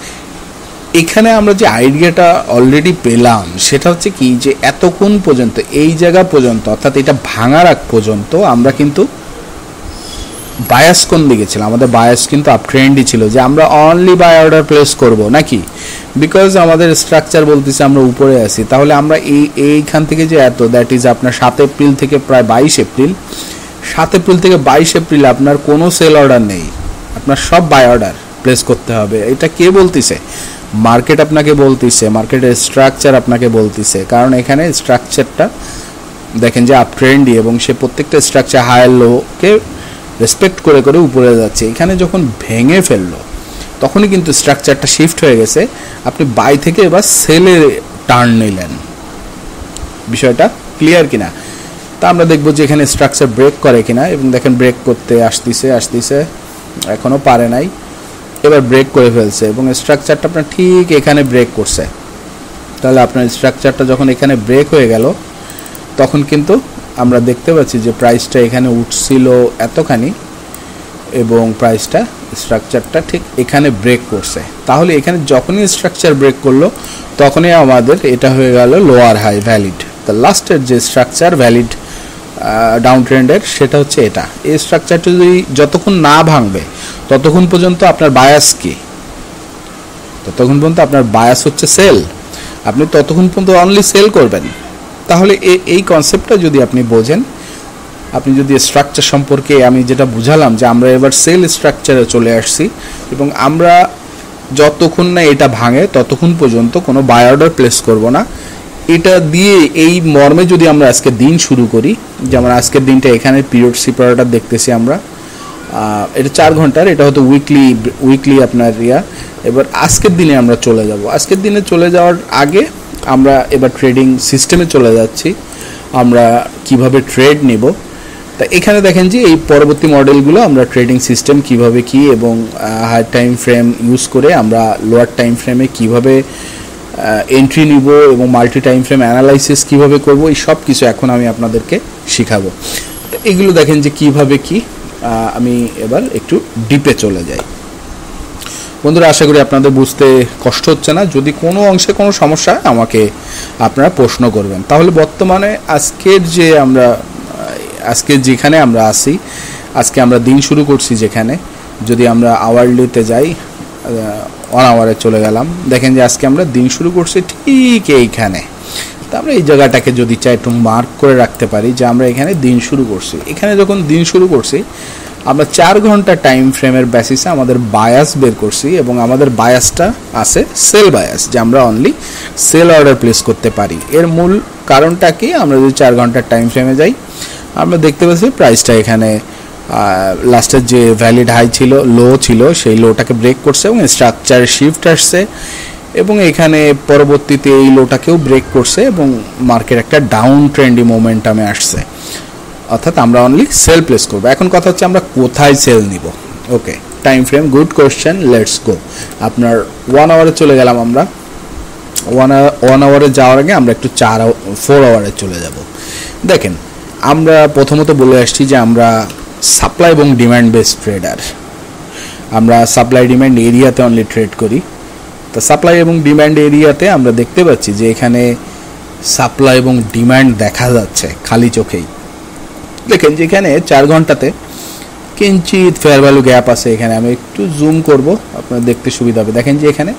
এখানে আমরা যে আইডিয়াটা অলরেডি পেলাম সেটা হচ্ছে কি, যে এতক্ষণ পর্যন্ত এই জায়গা পর্যন্ত, অর্থাৎ এটা ভাঙার আগ পর্যন্ত আমরা কিন্তু বায়াস কোন দিকে ছিল, আমাদের বায়াস কিন্তু আপ ট্রেন্ডই ছিল, যে আমরা অনলি বাই অর্ডার প্লেস করব নাকি, বিকজ আমাদের স্ট্রাকচার বলতেছে আমরা উপরে আছি। তাহলে আমরা এইখান থেকে যে এত, দ্যাট ইজ আপনার 7 এপ্রিল থেকে প্রায় 22 এপ্রিল, 7 এপ্রিল থেকে 22 এপ্রিল আপনার কোনো সেল অর্ডার নেই, আপনার সব বাই অর্ডার প্লেস করতে হবে। এটা কে বলতেছে? মার্কেট আপনাকে বলতেছে, মার্কেটের স্ট্রাকচার আপনাকে বলতেছে, কারণ এখানে স্ট্রাকচারটা দেখেন যে আপ ট্রেন্ডি এবং সে প্রত্যেকটা স্ট্রাকচার হাই লোকে রেসপেক্ট করে করে উপরে যাচ্ছে। এখানে যখন ভেঙে ফেললো তখনই কিন্তু স্ট্রাকচারটা শিফট হয়ে গেছে, আপনি বাই থেকে এবার সেলে টার্ন নিলেন। বিষয়টা ক্লিয়ার কিনা? তা আমরা দেখবো যে এখানে স্ট্রাকচার ব্রেক করে কিনা, এবং দেখেন ব্রেক করতে আসতেছে এখনও পারে নাই, এবার ব্রেক করে ফেলছে এবং স্ট্রাকচারটা আপনার ঠিক এখানে ব্রেক করছে। তাহলে আপনার স্ট্রাকচারটা যখন এখানে ব্রেক হয়ে গেল তখন কিন্তু আমরা দেখতে পাচ্ছি যে প্রাইসটা এখানে উঠছিল এতখানি এবং প্রাইসটা স্ট্রাকচারটা ঠিক এখানে ব্রেক করছে। তাহলে এখানে যখনই স্ট্রাকচার ব্রেক করলো তখনই আমাদের এটা হয়ে গেল লোয়ার হাই ভ্যালিড। তো লাস্টের যে স্ট্রাকচার ভ্যালিড ডাউন ট্রেন্ডের সেটা হচ্ছে এটা। এই স্ট্রাকচারটা যদি যতক্ষণ না ভাঙবে ততক্ষণ পর্যন্ত আপনার বায়াস কি, ততক্ষণ পর্যন্ত আপনার বায়াস হচ্ছে সেল, আপনি ততক্ষণ পর্যন্ত অনলি সেল করবেন। তাহলে এই কনসেপ্টটা যদি আপনি বোঝেন, আপনি যদি স্ট্রাকচার সম্পর্কে আমি যেটা বুঝালাম যে আমরা এবার সেল স্ট্রাকচারে চলে আসছি এবং আমরা যতক্ষণ না এটা ভাঙে ততক্ষণ পর্যন্ত কোনো বাই অর্ডার প্লেস করব না। এটা দিয়ে এই মর্মে যদি আমরা আজকে দিন শুরু করি, যেমন আজকের দিনটা এখানে পিরিয়ড সিপারেটর দেখতেছি আমরা, এটা 4 ঘন্টার, এটা হয়তো উইকলি আপনার এবার আজকের দিনে আমরা চলে যাব। আজকের দিনে চলে যাওয়ার আগে আমরা এবার ট্রেডিং সিস্টেমে চলে যাচ্ছি, আমরা কিভাবে ট্রেড নিব। তা এখানে দেখেন যে এই পরবর্তী মডেলগুলো আমরা ট্রেডিং সিস্টেম কিভাবে কি এবং হাই টাইম ফ্রেম ইউজ করে আমরা লোয়ার টাইম ফ্রেমে কিভাবে এন্ট্রি নিব এবং মাল্টি টাইম ফ্রেম অ্যানালাইসিস কিভাবে করব, এই সব কিছু এখন আমি আপনাদেরকে শেখাবো। এগুলো দেখেন যে কিভাবে কি, আমি এবার একটু ডিপে চলে যাই। বন্ধুরা, আশা করি আপনাদের বুঝতে কষ্ট হচ্ছে না। যদি কোনো অংশে কোনো সমস্যা আমাকে আপনারা প্রশ্ন করবেন। তাহলে বর্তমানে আজকে যেখানে আমরা আছি, আজকে আমরা দিন শুরু করছি যেখানে, যদি আমরা আওয়ারলিতে যাই, 1 আওয়ারে চলে গেলাম, দেখেন যে আজকে আমরা দিন শুরু করছি ঠিক এইখানে। তো আমরা এই জায়গাটাকে যদি চাই একটু মার্ক করে রাখতে পারি যে আমরা এখানে দিন শুরু করছি। এখানে যখন দিন শুরু করছি আমরা 4 ঘন্টা টাইম ফ্রেমের বেসিসে আমাদের বায়াস বের করছি এবং আমাদের বায়াসটা আছে সেল বায়াস, যে আমরা অনলি সেল অর্ডার প্লেস করতে পারি। এর মূল কারণটা কি, আমরা যদি 4 ঘন্টার টাইম ফ্রেমে যাই আমরা দেখতে পাচ্ছি প্রাইসটা এখানে লাস্টের যে ভ্যালিড হাই ছিল, লো ছিল, সেই লোটাকে ব্রেক করছে এবং স্ট্রাকচার শিফট আসছে এবং এখানে পরবর্তীতে এই লোটাকেও ব্রেক করছে এবং মার্কেট একটা ডাউন ট্রেন্ডি মোমেন্টামে আসছে। অর্থাৎ আমরা অনলি সেল প্লেস করবো। এখন কথা হচ্ছে আমরা কোথায় সেল নিব। Okay, time frame, good question, let's go. আপনার 1 আওয়ারে চলে গেলাম আমরা। 1 আওয়ারে যাওয়ার আগে আমরা একটু 4 আওয়ারে চলে যাব। দেখেন, আমরা প্রথমত বলে আসছি যে আমরা সাপ্লাই এবং ডিমান্ড বেসড ট্রেডার, আমরা সাপ্লাই ডিমান্ড এরিয়াতে অনলি ট্রেড করি। তো সাপ্লাই এবং ডিমান্ড এরিয়াতে আমরা দেখতে পাচ্ছি যে এখানে সাপ্লাই এবং ডিমান্ড দেখা যাচ্ছে খালি চোখেই। দেখেন যে এখানে 4 ঘন্টাতে কিঞ্চিত ফেয়ার ভ্যালু গ্যাপ আছে। এখানে আমি একটু জুম করব, আপনার দেখতে সুবিধা হবে। দেখেন যে এখানে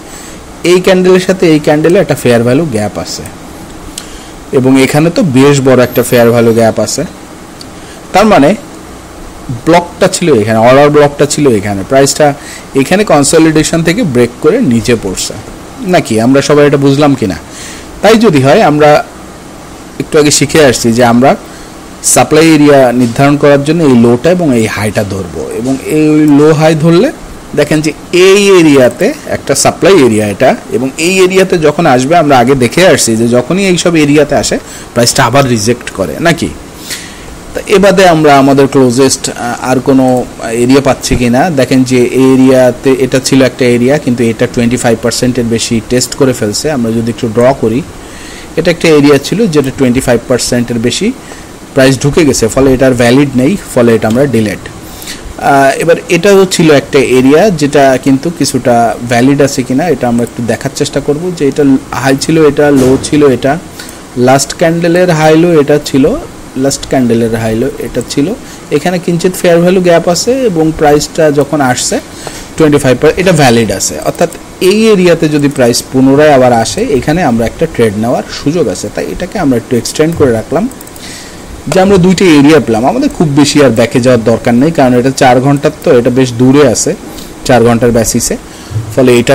এই ক্যান্ডেলের সাথে এই ক্যান্ডেলে একটা ফেয়ার ভ্যালু গ্যাপ আছে এবং এখানে তো বেশ বড় একটা ফেয়ার ভ্যালু গ্যাপ আছে। তার মানে ব্লকটা ছিল এখানে, অর্ডার ব্লকটা ছিল এখানে, প্রাইসটা এখানে কনসলিডেশন থেকে ব্রেক করে নিচে পড়ছে নাকি, আমরা সবাই এটা বুঝলাম কিনা? তাই যদি হয়, আমরা একটু আগে শিখে আসছি যে আমরা সাপ্লাই এরিয়া নির্ধারণ করার জন্য এই লোটা এবং এই হাইটা ধরবো এবং এই লো হাই ধরলে দেখেন যে এই এরিয়াতে একটা সাপ্লাই এরিয়া এটা, এবং এই এরিয়াতে যখন আসবে আমরা আগে দেখে আসছি যে যখনই এইসব এরিয়াতে আসে প্রাইসটা আবার রিজেক্ট করে নাকি। তো এবারে আমরা আমাদের ক্লোজেস্ট আর কোনো এরিয়া পাচ্ছি কি না। দেখেন যে এই এরিয়াতে এটা ছিল একটা এরিয়া, কিন্তু এটা 25%-এর বেশি টেস্ট করে ফেলছে। আমরা যদি একটু ড্র করি, এটা একটা এরিয়া ছিল যেটা 25%-এর বেশি প্রাইস ঢুকে গেছে, ফলে এটার ভ্যালিড নেই, ফলে এটা আমরা ডিলেট। এবার এটাও ছিল একটা এরিয়া যেটা কিন্তু কিছুটা ভ্যালিড আছে কিনা এটা আমরা একটু দেখার চেষ্টা করব। যে এটা হাই ছিল, এটা লো ছিল, এটা লাস্ট ক্যান্ডেলের হাই লো এটা ছিল, লাস্ট ক্যান্ডেলের হাই লো এটা ছিল। এখানে কিঞ্চিত ফেয়ার ভ্যালু গ্যাপ আছে এবং প্রাইসটা যখন আসছে 25%, এটা ভ্যালিড আছে। অর্থাৎ এই এরিয়াতে যদি প্রাইস পুনরায় আবার আসে, এখানে আমরা একটা ট্রেড নেওয়ার সুযোগ আছে। তাই এটাকে আমরা একটু এক্সটেন্ড করে রাখলাম যে আমরা 2টা এরিয়া পেলাম। আমাদের খুব বেশি আর ব্যাকে যাওয়ার দরকার নেই, কারণ এটা 4 ঘন্টার, তো এটা বেশ দূরে আছে 4 ঘন্টার বেসিসে। ফলে এইটা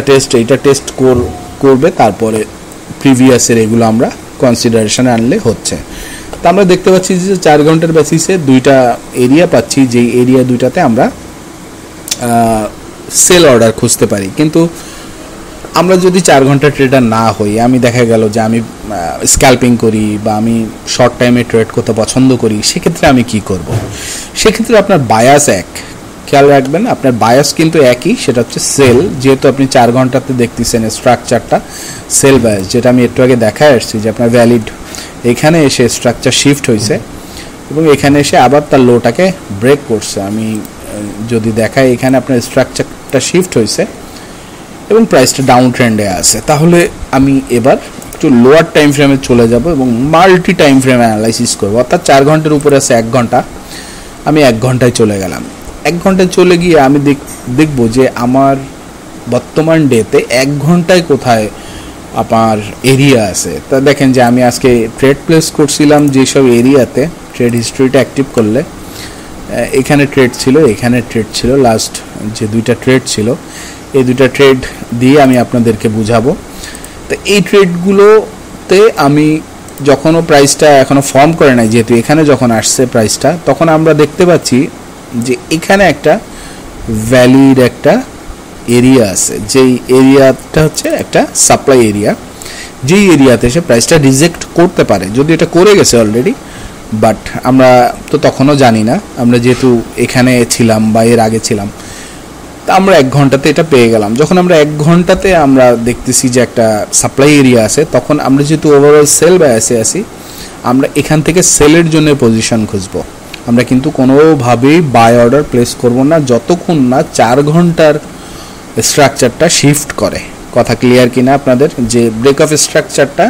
টেস্ট করবে, তারপরে প্রিভিয়াসের এগুলো আমরা কনসিডারেশনে আনলে হচ্ছে। তা আমরা দেখতে পাচ্ছি যে 4 ঘন্টার বেসিসে দুইটা এরিয়া পাচ্ছি, যেই এরিয়া দুইটাতে আমরা সেল অর্ডার খুঁজতে পারি। কিন্তু আমরা যদি 4 ঘন্টা ট্রেডার না হই, আমি দেখা গেল যে আমি স্ক্যাল্পিং করি বা আমি শর্ট টাইমে ট্রেড করতে পছন্দ করি, সেক্ষেত্রে আমি কি করব? সেক্ষেত্রে আপনার বায়াস খেয়াল রাখবেন, আপনার বায়াস কিন্তু একই, সেটা হচ্ছে সেল। যেহেতু আপনি 4 ঘন্টাতে দেখতেছেন স্ট্রাকচারটা সেল বায়াস, যেটা আমি একটু আগে দেখায় আসছি যে আপনার ভ্যালিড এখানে এসে স্ট্রাকচার শিফট হয়েছে এবং এখানে এসে আবার তার লোটাকে ব্রেক করছে। আমি যদি দেখাই, এখানে আপনার স্ট্রাকচারটা শিফট হয়েছে এবং প্রাইসটা ডাউন ট্রেন্ডে আছে। তাহলে আমি এবার একটু লোয়ার টাইম ফ্রেমে চলে যাব এবং মাল্টি টাইম ফ্রেম অ্যানালাইসিস করবো। অর্থাৎ 4 ঘন্টার উপরে আছে 1 ঘন্টা, আমি 1 ঘন্টায় চলে গেলাম। 1 ঘন্টায় চলে গিয়ে আমি দেখব যে আমার বর্তমান ডেতে 1 ঘন্টায় কোথায় আপনার এরিয়া আছে। তা দেখেন যে আমি আজকে ট্রেড প্লেস করছিলাম যেসব এরিয়াতে, ট্রেড হিস্ট্রিটা অ্যাক্টিভ করলে এখানে ট্রেড ছিল, এখানে ট্রেড ছিল, লাস্ট যে 2টা ট্রেড ছিল, এই 2টা ট্রেড দিয়ে আমি আপনাদেরকে বুঝাবো। তো এই ট্রেডগুলোতে আমি যখনও প্রাইসটা এখনও ফর্ম করে নাই, যেহেতু এখানে যখন আসছে প্রাইসটা, তখন আমরা দেখতে পাচ্ছি যে এখানে একটা ভ্যালির একটা এরিয়া আছে, যেই এরিয়াটা হচ্ছে একটা সাপ্লাই এরিয়া, যেই এরিয়াতে সে প্রাইসটা রিজেক্ট করতে পারে। যদি এটা করে গেছে অলরেডি, বাট আমরা তো তখনও জানি না, আমরা যেহেতু এখানে ছিলাম বা এর আগে ছিলাম, তা আমরা 1 ঘন্টাতে এটা পেয়ে গেলাম। যখন আমরা 1 ঘন্টাতে আমরা দেখতেছি যে একটা সাপ্লাই এরিয়া আছে, তখন আমরা যেহেতু ওভারঅল সেল বায়াসে আছি, আমরা এখান থেকে সেলের জন্য পজিশন খুঁজবো। আমরা কিন্তু কোনোভাবেই বাই অর্ডার প্লেস করব না যতক্ষণ না 4 ঘন্টার স্ট্রাকচারটা শিফট করে। কথা ক্লিয়ার কিনা আপনাদের? যে ব্রেক অফ স্ট্রাকচারটা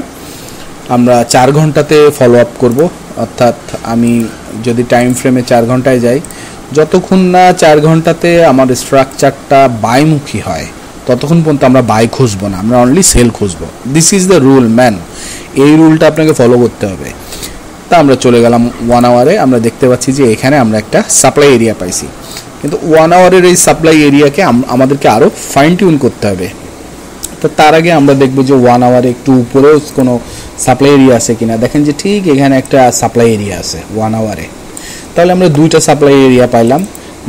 আমরা 4 ঘন্টাতে ফলো আপ করবো। অর্থাৎ আমি যদি টাইম ফ্রেমে 4 ঘন্টায় যাই, যতক্ষণ না 4 ঘন্টাতে আমার স্ট্রাকচারটা বাইমুখী হয়, ততক্ষণ পর্যন্ত আমরা বাই খুঁজবো না, আমরা অনলি সেল খুঁজবো। This is the rule man, এই রুলটা আপনাকে ফলো করতে হবে। তা আমরা চলে গেলাম 1 আওয়ারে। আমরা দেখতে পাচ্ছি যে এখানে আমরা একটা সাপ্লাই এরিয়া পাইছি, কিন্তু 1 আওয়ারের এই সাপ্লাই এরিয়াকে আমাদেরকে আরও ফাইন টিউন করতে হবে। তো তার আগে আমরা দেখবো যে 1 আওয়ারে একটু উপরেও কোনো সাপ্লাই এরিয়া আছে কিনা। দেখেন যে ঠিক এখানে একটা সাপ্লাই এরিয়া আছে 1 আওয়ারে। তাহলে আমরা 2টা সাপ্লাই এরিয়া পাইলাম,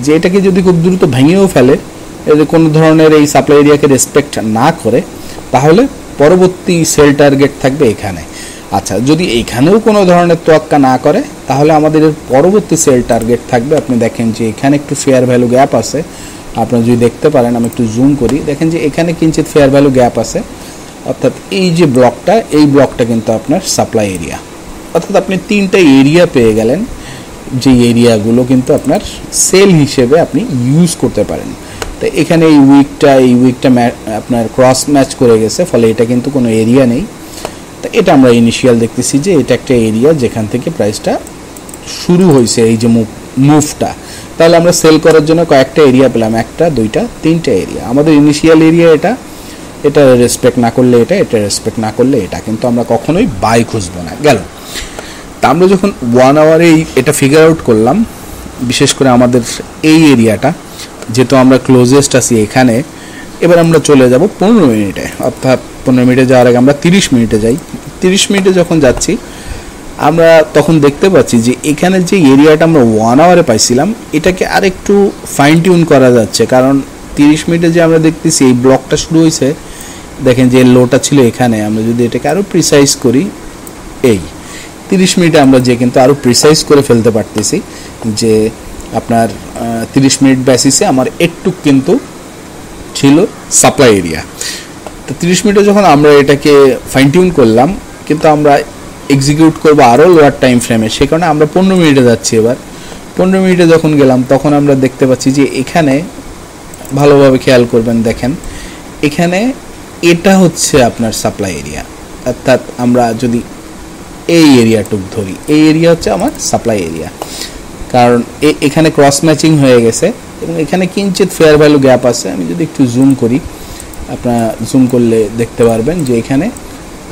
যে এটাকে যদি খুব দ্রুত ভেঙেও ফেলে, কোনো ধরনের এই সাপ্লাই এরিয়াকে রেসপেক্ট না করে, তাহলে পরবর্তী সেল টার্গেট থাকবে এখানে। আচ্ছা, যদি এখানেও কোনো ধরনের তোয়াক্কা না করে, তাহলে আমাদের পরবর্তী সেল টার্গেট থাকবে, আপনি দেখেন যে এখানে একটু ফেয়ার ভ্যালু গ্যাপ আছে, আপনারা যদি দেখতে পারেন, আমি একটু জুম করি, দেখেন যে এখানে কিঞ্চিত ফেয়ার ভ্যালু গ্যাপ আছে। অর্থাৎ এই যে ব্লকটা, এই ব্লকটা কিন্তু আপনার সাপ্লাই এরিয়া। অর্থাৎ আপনি 3টা এরিয়া পেয়ে গেলেন, যে এরিয়াগুলো কিন্তু আপনার সেল হিসেবে আপনি ইউজ করতে পারেন। তো এখানে এই উইকটা আপনার ক্রস ম্যাচ করে গেছে, ফলে এটা কিন্তু কোনো এরিয়া নেই। তো এটা আমরা ইনিশিয়াল দেখতেছি যে এটা একটা এরিয়া যেখান থেকে প্রাইসটা শুরু হয়েছে, এই যে মুভটা। তাহলে আমরা সেল করার জন্য কয়েকটা এরিয়া পেলাম, 1টা 2টা 3টা এরিয়া। আমাদের ইনিশিয়াল এরিয়া এটা রেসপেক্ট না করলে এটা রেসপেক্ট না করলে এটা, কিন্তু আমরা কখনোই বাই খুঁজবো না। গেল। তা আমরা যখন 1 আওয়ারে এটা ফিগার আউট করলাম, বিশেষ করে আমাদের এই এরিয়াটা, যেহেতু আমরা ক্লোজেস্ট আছি এখানে, এবার আমরা চলে যাব 15 মিনিটে। অর্থাৎ 15 মিনিটে যাওয়ার আগে আমরা 30 মিনিটে যাই। 30 মিনিটে যখন যাচ্ছি, আমরা তখন দেখতে পাচ্ছি যে এখানে যে এরিয়াটা আমরা 1 আওয়ারে পাইছিলাম, এটাকে আরেকটু ফাইন টিউন করা যাচ্ছে। কারণ 30 মিনিটে যে আমরা দেখতেছি এই ব্লকটা শুরু হয়েছে, দেখেন যে লোটা ছিল এখানে, আমরা যদি এটাকে আরও প্রিসাইজ করি, এই 30 মিনিটে আমরা যে কিন্তু আরও প্রিসাইজ করে ফেলতে পারতেছি যে আপনার 30 মিনিট বেসিসে আমার একটু কিন্তু ছিল সাপ্লাই এরিয়া। তো 30 মিনিটে যখন আমরা এটাকে ফাইন টিউন করলাম, কিন্তু আমরা এক্সিকিউট করবো আরও লোয়ার টাইম ফ্রেমে, সে কারণে আমরা 15 মিনিটে যাচ্ছি। এবার 15 মিনিটে যখন গেলাম, তখন আমরা দেখতে পাচ্ছি যে এখানে ভালোভাবে খেয়াল করবেন, দেখেন এখানে এটা হচ্ছে আপনার সাপ্লাই এরিয়া। অর্থাৎ আমরা যদি এই এরিয়াটুক ধরি, এই এরিয়া হচ্ছে আমার সাপ্লাই এরিয়া, কারণ এখানে ক্রস ম্যাচিং হয়ে গেছে এবং এখানে কিঞ্চিত ফেয়ার ভ্যালু গ্যাপ আছে। আমি যদি একটু জুম করি, আপনারা জুম করলে দেখতে পারবেন যে এখানে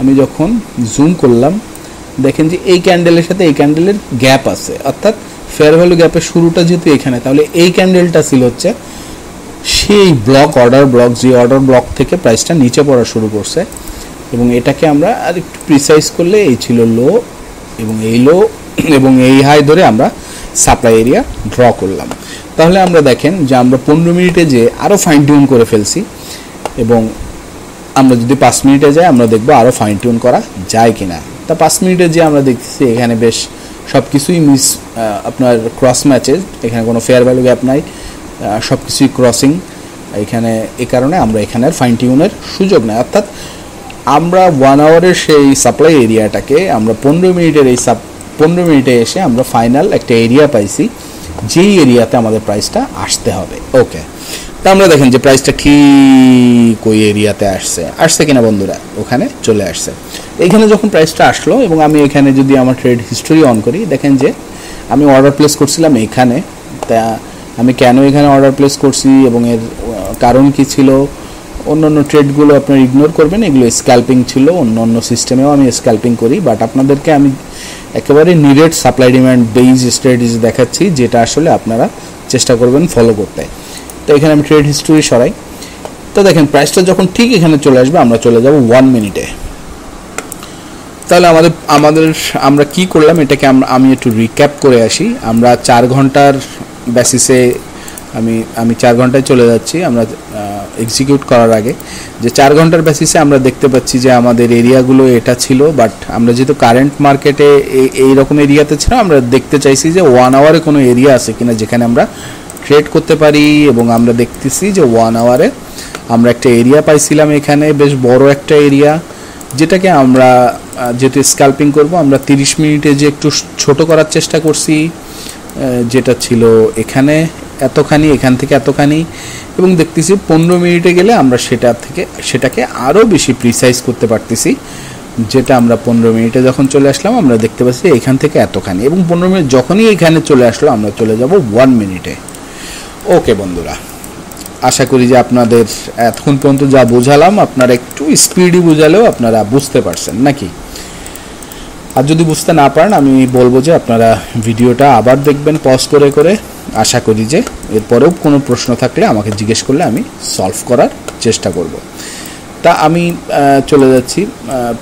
আমি যখন জুম করলাম, দেখেন যে এই ক্যান্ডেলের সাথে এই ক্যান্ডেলের গ্যাপ আছে। অর্থাৎ ফেয়ার ভ্যালু গ্যাপের শুরুটা যেহেতু এখানে, তাহলে এই ক্যান্ডেলটা ছিল হচ্ছে সেই ব্লক অর্ডার ব্লক, যে অর্ডার ব্লক থেকে প্রাইসটা নিচে পড়া শুরু করছে, এবং এটাকে আমরা আর একটু প্রিসাইজ করলে এই ছিল লো, এবং এই লো এবং এই হাই ধরে আমরা সাপ্লাই এরিয়া ড্র করলাম। তাহলে আমরা দেখেন যে আমরা 15 মিনিটে যে আরও ফাইন টিউন করে ফেলছি, এবং আমরা যদি 5 মিনিটে যাই আমরা দেখব আরও ফাইন টিউন করা যায় কিনা। তা 5 মিনিটে যে আমরা দেখছি এখানে বেশ সব কিছুই আপনার ক্রস ম্যাচেস, এখানে কোনো ফেয়ার ভ্যালু গ্যাপ নাই, সব কিছুই ক্রসিং এখানে। এ কারণে আমরা এখানে ফাইন টিউনের সুযোগ নেই, অর্থাৎ আমরা 1 আওয়ারের সেই সাপ্লাই এরিয়াটাকে আমরা 15 মিনিটের এই 15 মিনিটে এসে আমরা ফাইনাল একটা এরিয়া পাইছি, যেই এরিয়াতে আমাদের প্রাইসটা আসতে হবে। ওকে, তা আমরা দেখেন যে প্রাইসটা ঠিক ওই এরিয়াতে আসছে কিনা বন্ধুরা, ওখানে চলে আসছে। এইখানে যখন প্রাইসটা আসলো, এবং আমি এখানে যদি আমার ট্রেড হিস্টোরি অন করি, দেখেন যে আমি অর্ডার প্লেস করছিলাম এখানে। তা আমি কেন এখানে অর্ডার প্লেস করছি এবং এর কারণ কি ছিল, অন্য ট্রেডগুলো আপনার ইগনোর করবেন, এগুলো স্ক্যাল্পিং ছিল, অন্য সিস্টেমেও আমি স্ক্যাল্পিং করি, বাট আপনাদেরকে আমি একেবারে নিরেট সাপ্লাই ডিমান্ড বেইজ স্ট্র্যাটেজি দেখাচ্ছি, যেটা আসলে আপনারা চেষ্টা করবেন ফলো করতে। তো এখানে আমি ট্রেড হিস্টোরি সরাই। তো দেখেন প্রাইসটা যখন ঠিক এখানে চলে আসবে, আমরা চলে যাব 1 মিনিটে। তাহলে আমরা কি করলাম, এটাকে আমি একটু রিক্যাপ করে আসি। আমরা 4 ঘন্টার বেসিসে আমি 4 ঘন্টায় চলে যাচ্ছি। আমরা এক্সিকিউট করার আগে যে 4 ঘন্টার বেসিসে আমরা দেখতে পাচ্ছি যে আমাদের এরিয়াগুলো এটা ছিল, বাট আমরা যেহেতু কারেন্ট মার্কেটে এই রকম এরিয়াতে ছিল, আমরা দেখতে চাইছি যে 1 আওয়ারে কোনো এরিয়া আছে কিনা যেখানে আমরা ট্রেড করতে পারি, এবং আমরা দেখতেছি যে 1 আওয়ারে আমরা একটা এরিয়া পাইছিলাম এখানে, বেশ বড় একটা এরিয়া, যেটাকে আমরা যেহেতু স্ক্যাল্পিং করব, আমরা 30 মিনিটে যে একটু ছোট করার চেষ্টা করছি, যেটা ছিল এখানে এতখানি, এখান থেকে এতখানি, এবং দেখতেছি 15 মিনিটে গেলে আমরা সেটাকে আরও বেশি প্রিসাইজ করতে পারতেছি, যেটা আমরা 15 মিনিটে যখন চলে আসলাম আমরা দেখতে পাচ্ছি এখান থেকে এতখানি, এবং 15 মিনিট যখনই এখানে চলে আসলো আমরা চলে যাব 1 মিনিটে। ওকে বন্ধুরা, আশা করি যে আপনাদের এতক্ষণ পর্যন্ত যা বোঝালাম, আপনারা একটু স্পিডি বোঝালেও আপনারা বুঝতে পারছেন নাকি? আর যদি বুঝতে না পারেন, আমি বলবো যে আপনারা ভিডিওটা আবার দেখবেন পজ করে করে। আশা করি যে এরপরেও কোনো প্রশ্ন থাকলে আমাকে জিজ্ঞেস করলে আমি সলভ করার চেষ্টা করব। তা আমি চলে যাচ্ছি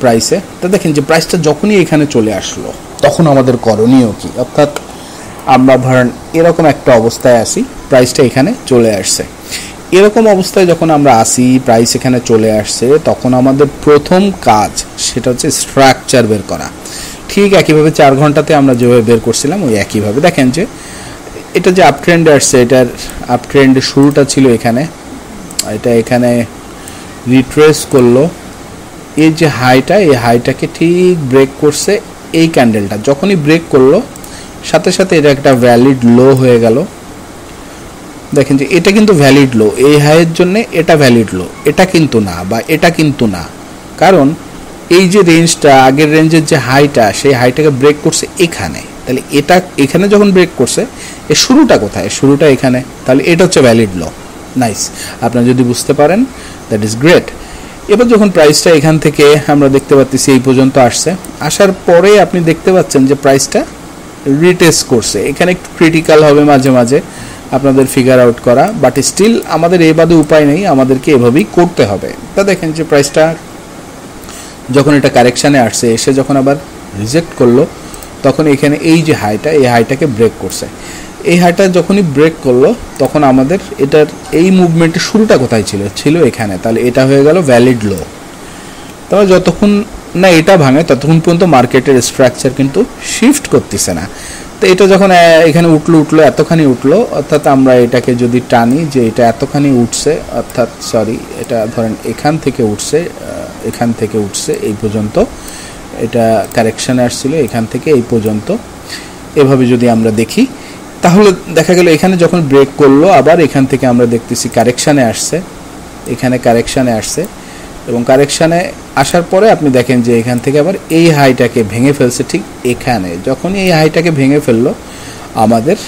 প্রাইসে। তা দেখেন যে প্রাইসটা যখনই এখানে চলে আসলো, তখন আমাদের করণীয় কি, অর্থাৎ আমরা ধরেন এরকম একটা অবস্থায় আসি, প্রাইসটা এখানে চলে আসছে। এরকম অবস্থায় যখন আমরা আসি, প্রাইস এখানে চলে আসছে, তখন আমাদের প্রথম কাজ সেটা হচ্ছে স্ট্রাকচার বের করা। ঠিক একইভাবে 4 ঘন্টাতে আমরা যেভাবে বের করছিলাম ওই একইভাবে। দেখেন যে এটা যে আপ ট্রেন্ডে আসছে, এটার আপ ট্রেন্ডের শুরুটা ছিল এখানে, এটা এখানে রিট্রেস করলো, এই যে হাইটা, এই হাইটাকে ঠিক ব্রেক করছে। এই ক্যান্ডেলটা যখনই ব্রেক করলো, সাথে সাথে এটা একটা ভ্যালিড লো হয়ে গেল। দেখেন যে এটা কিন্তু ভ্যালিড লো, এই হাইয়ের জন্য এটা ভ্যালিড লো, এটা কিন্তু না, বা এটা কিন্তু না, কারণ এই যে রেঞ্জটা, আগের রেঞ্জের যে হাইটা, সেই হাইটাকে ব্রেক করছে এখানে। তাহলে এটা এখানে যখন ব্রেক করছে, এর শুরুটা কোথায়? শুরুটা এখানে, তাহলে এটা হচ্ছে ভ্যালিড লো। নাইস, আপনারা যদি বুঝতে পারেন দ্যাট ইজ গ্রেট। এবার যখন প্রাইসটা এখান থেকে আমরা দেখতে পাচ্ছি এই পর্যন্ত আসছে, আসার পরে আপনি দেখতে পাচ্ছেন যে প্রাইসটা রিটেস্ট করছে। এখানে একটু ক্রিটিক্যাল হবে মাঝে মাঝে আপনাদের ফিগার আউট করা, বাট স্টিল আমাদের এই বাদে উপায় নেই, আমাদেরকে এভাবেই করতে হবে। তা দেখেন যে প্রাইসটা যখন এটা কারেকশানে আসছে, এসে যখন আবার রিজেক্ট করলো, তখন এখানে এই যে হাইটা, এই হাইটাকে ব্রেক করছে। এই হাইটা যখনই ব্রেক করলো, তখন আমাদের এটার এই মুভমেন্টের শুরুটা কোথায় ছিল? ছিল এখানে। তাহলে এটা হয়ে গেল ভ্যালিড লো। তবে যতক্ষণ না এটা ভাঙে, ততক্ষণ পর্যন্ত মার্কেটের স্ট্রাকচার কিন্তু শিফট করতেছে না। তো এটা যখন এখানে উঠলো এতখানি উঠলো, অর্থাৎ আমরা এটাকে যদি টানি যে এটা এতখানি উঠছে, অর্থাৎ এটা ধরেন এখান থেকে উঠছে এই পর্যন্ত, এটা কারেকশানে আসছিল এখান থেকে এই পর্যন্ত। এভাবে যদি আমরা দেখি, তাহলে দেখা গেল এখানে যখন ব্রেক করলো, আবার এখান থেকে আমরা দেখতেছি কারেকশানে আসছে, এখানে কারেকশানে আসছে, এবং কারেকশানে আসার পরে আপনি দেখেন যে এখান থেকে আবার এই হাইটাকে ভেঙে ফেলছে। ঠিক এখানে যখনই এই হাইটাকে ভেঙে ফেললো, আমাদের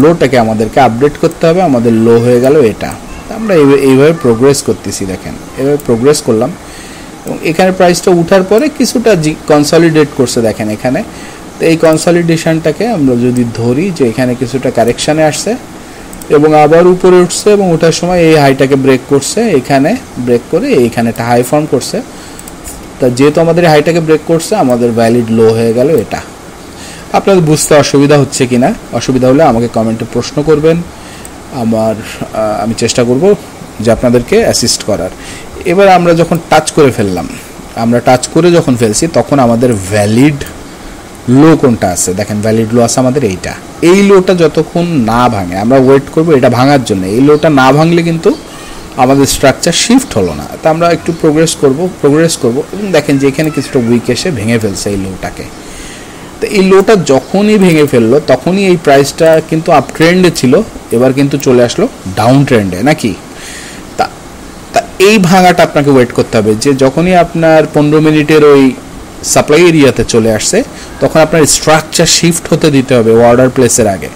লোটাকে আমাদেরকে আপডেট করতে হবে। আমাদের লো হয়ে গেল এটা। আমরা এইভাবে প্রোগ্রেস করতেছি। দেখেন এভাবে প্রোগ্রেস করলাম, এবং এখানে প্রাইসটা উঠার পরে কিছুটা কনসলিডেট করছে। দেখেন এখানে, তো এই কনসলিডেশনটাকে আমরা যদি ধরি যে এখানে কিছুটা কারেকশানে আসছে, এবং আবার উপরে উঠছে এবং ওঠার সময় এই হাইটাকে ব্রেক করছে, এখানে ব্রেক করে এইখানে একটা হাই ফর্ম করছে। তা যেহেতু আমাদের হাইটাকে ব্রেক করছে, আমাদের ভ্যালিড লো হয়ে গেল এটা। আপনাদের বুঝতে অসুবিধা হচ্ছে কি না? অসুবিধা হলে আমাকে কমেন্টে প্রশ্ন করবেন, আমি চেষ্টা করব যে আপনাদেরকে অ্যাসিস্ট করার। এবার আমরা যখন টাচ করে ফেললাম, আমরা টাচ করে যখন ফেলছি, তখন আমাদের ভ্যালিড লো কোনটা আছে দেখেন, ভ্যালিড লো আছে আমাদের এইটা। এই লোটা যতক্ষণ না ভাঙে আমরা ওয়েট করব এটা ভাঙার জন্য। এই লোটা না ভাঙলে কিন্তু আমাদের স্ট্রাকচার শিফট হলো না। তা আমরা একটু প্রোগ্রেস করব এবং দেখেন যে এখানে কিছুটা উইক এসে ভেঙে ফেলছে এই লোটাকে। তো এই লোটা যখনই ভেঙে ফেললো, তখনই এই প্রাইসটা কিন্তু আপ ট্রেন্ডে ছিল, এবার কিন্তু চলে আসলো ডাউন ট্রেন্ডে, নাকি? তা এই ভাঙাটা আপনাকে ওয়েট করতে হবে, যে যখনই আপনার 15 মিনিটের ওই সাপ্লাই এরিয়াতে চলে আসছে, তখন আপনার স্ট্রাকচার শিফট হতে দিতে হবে অর্ডার প্লেসের আগে।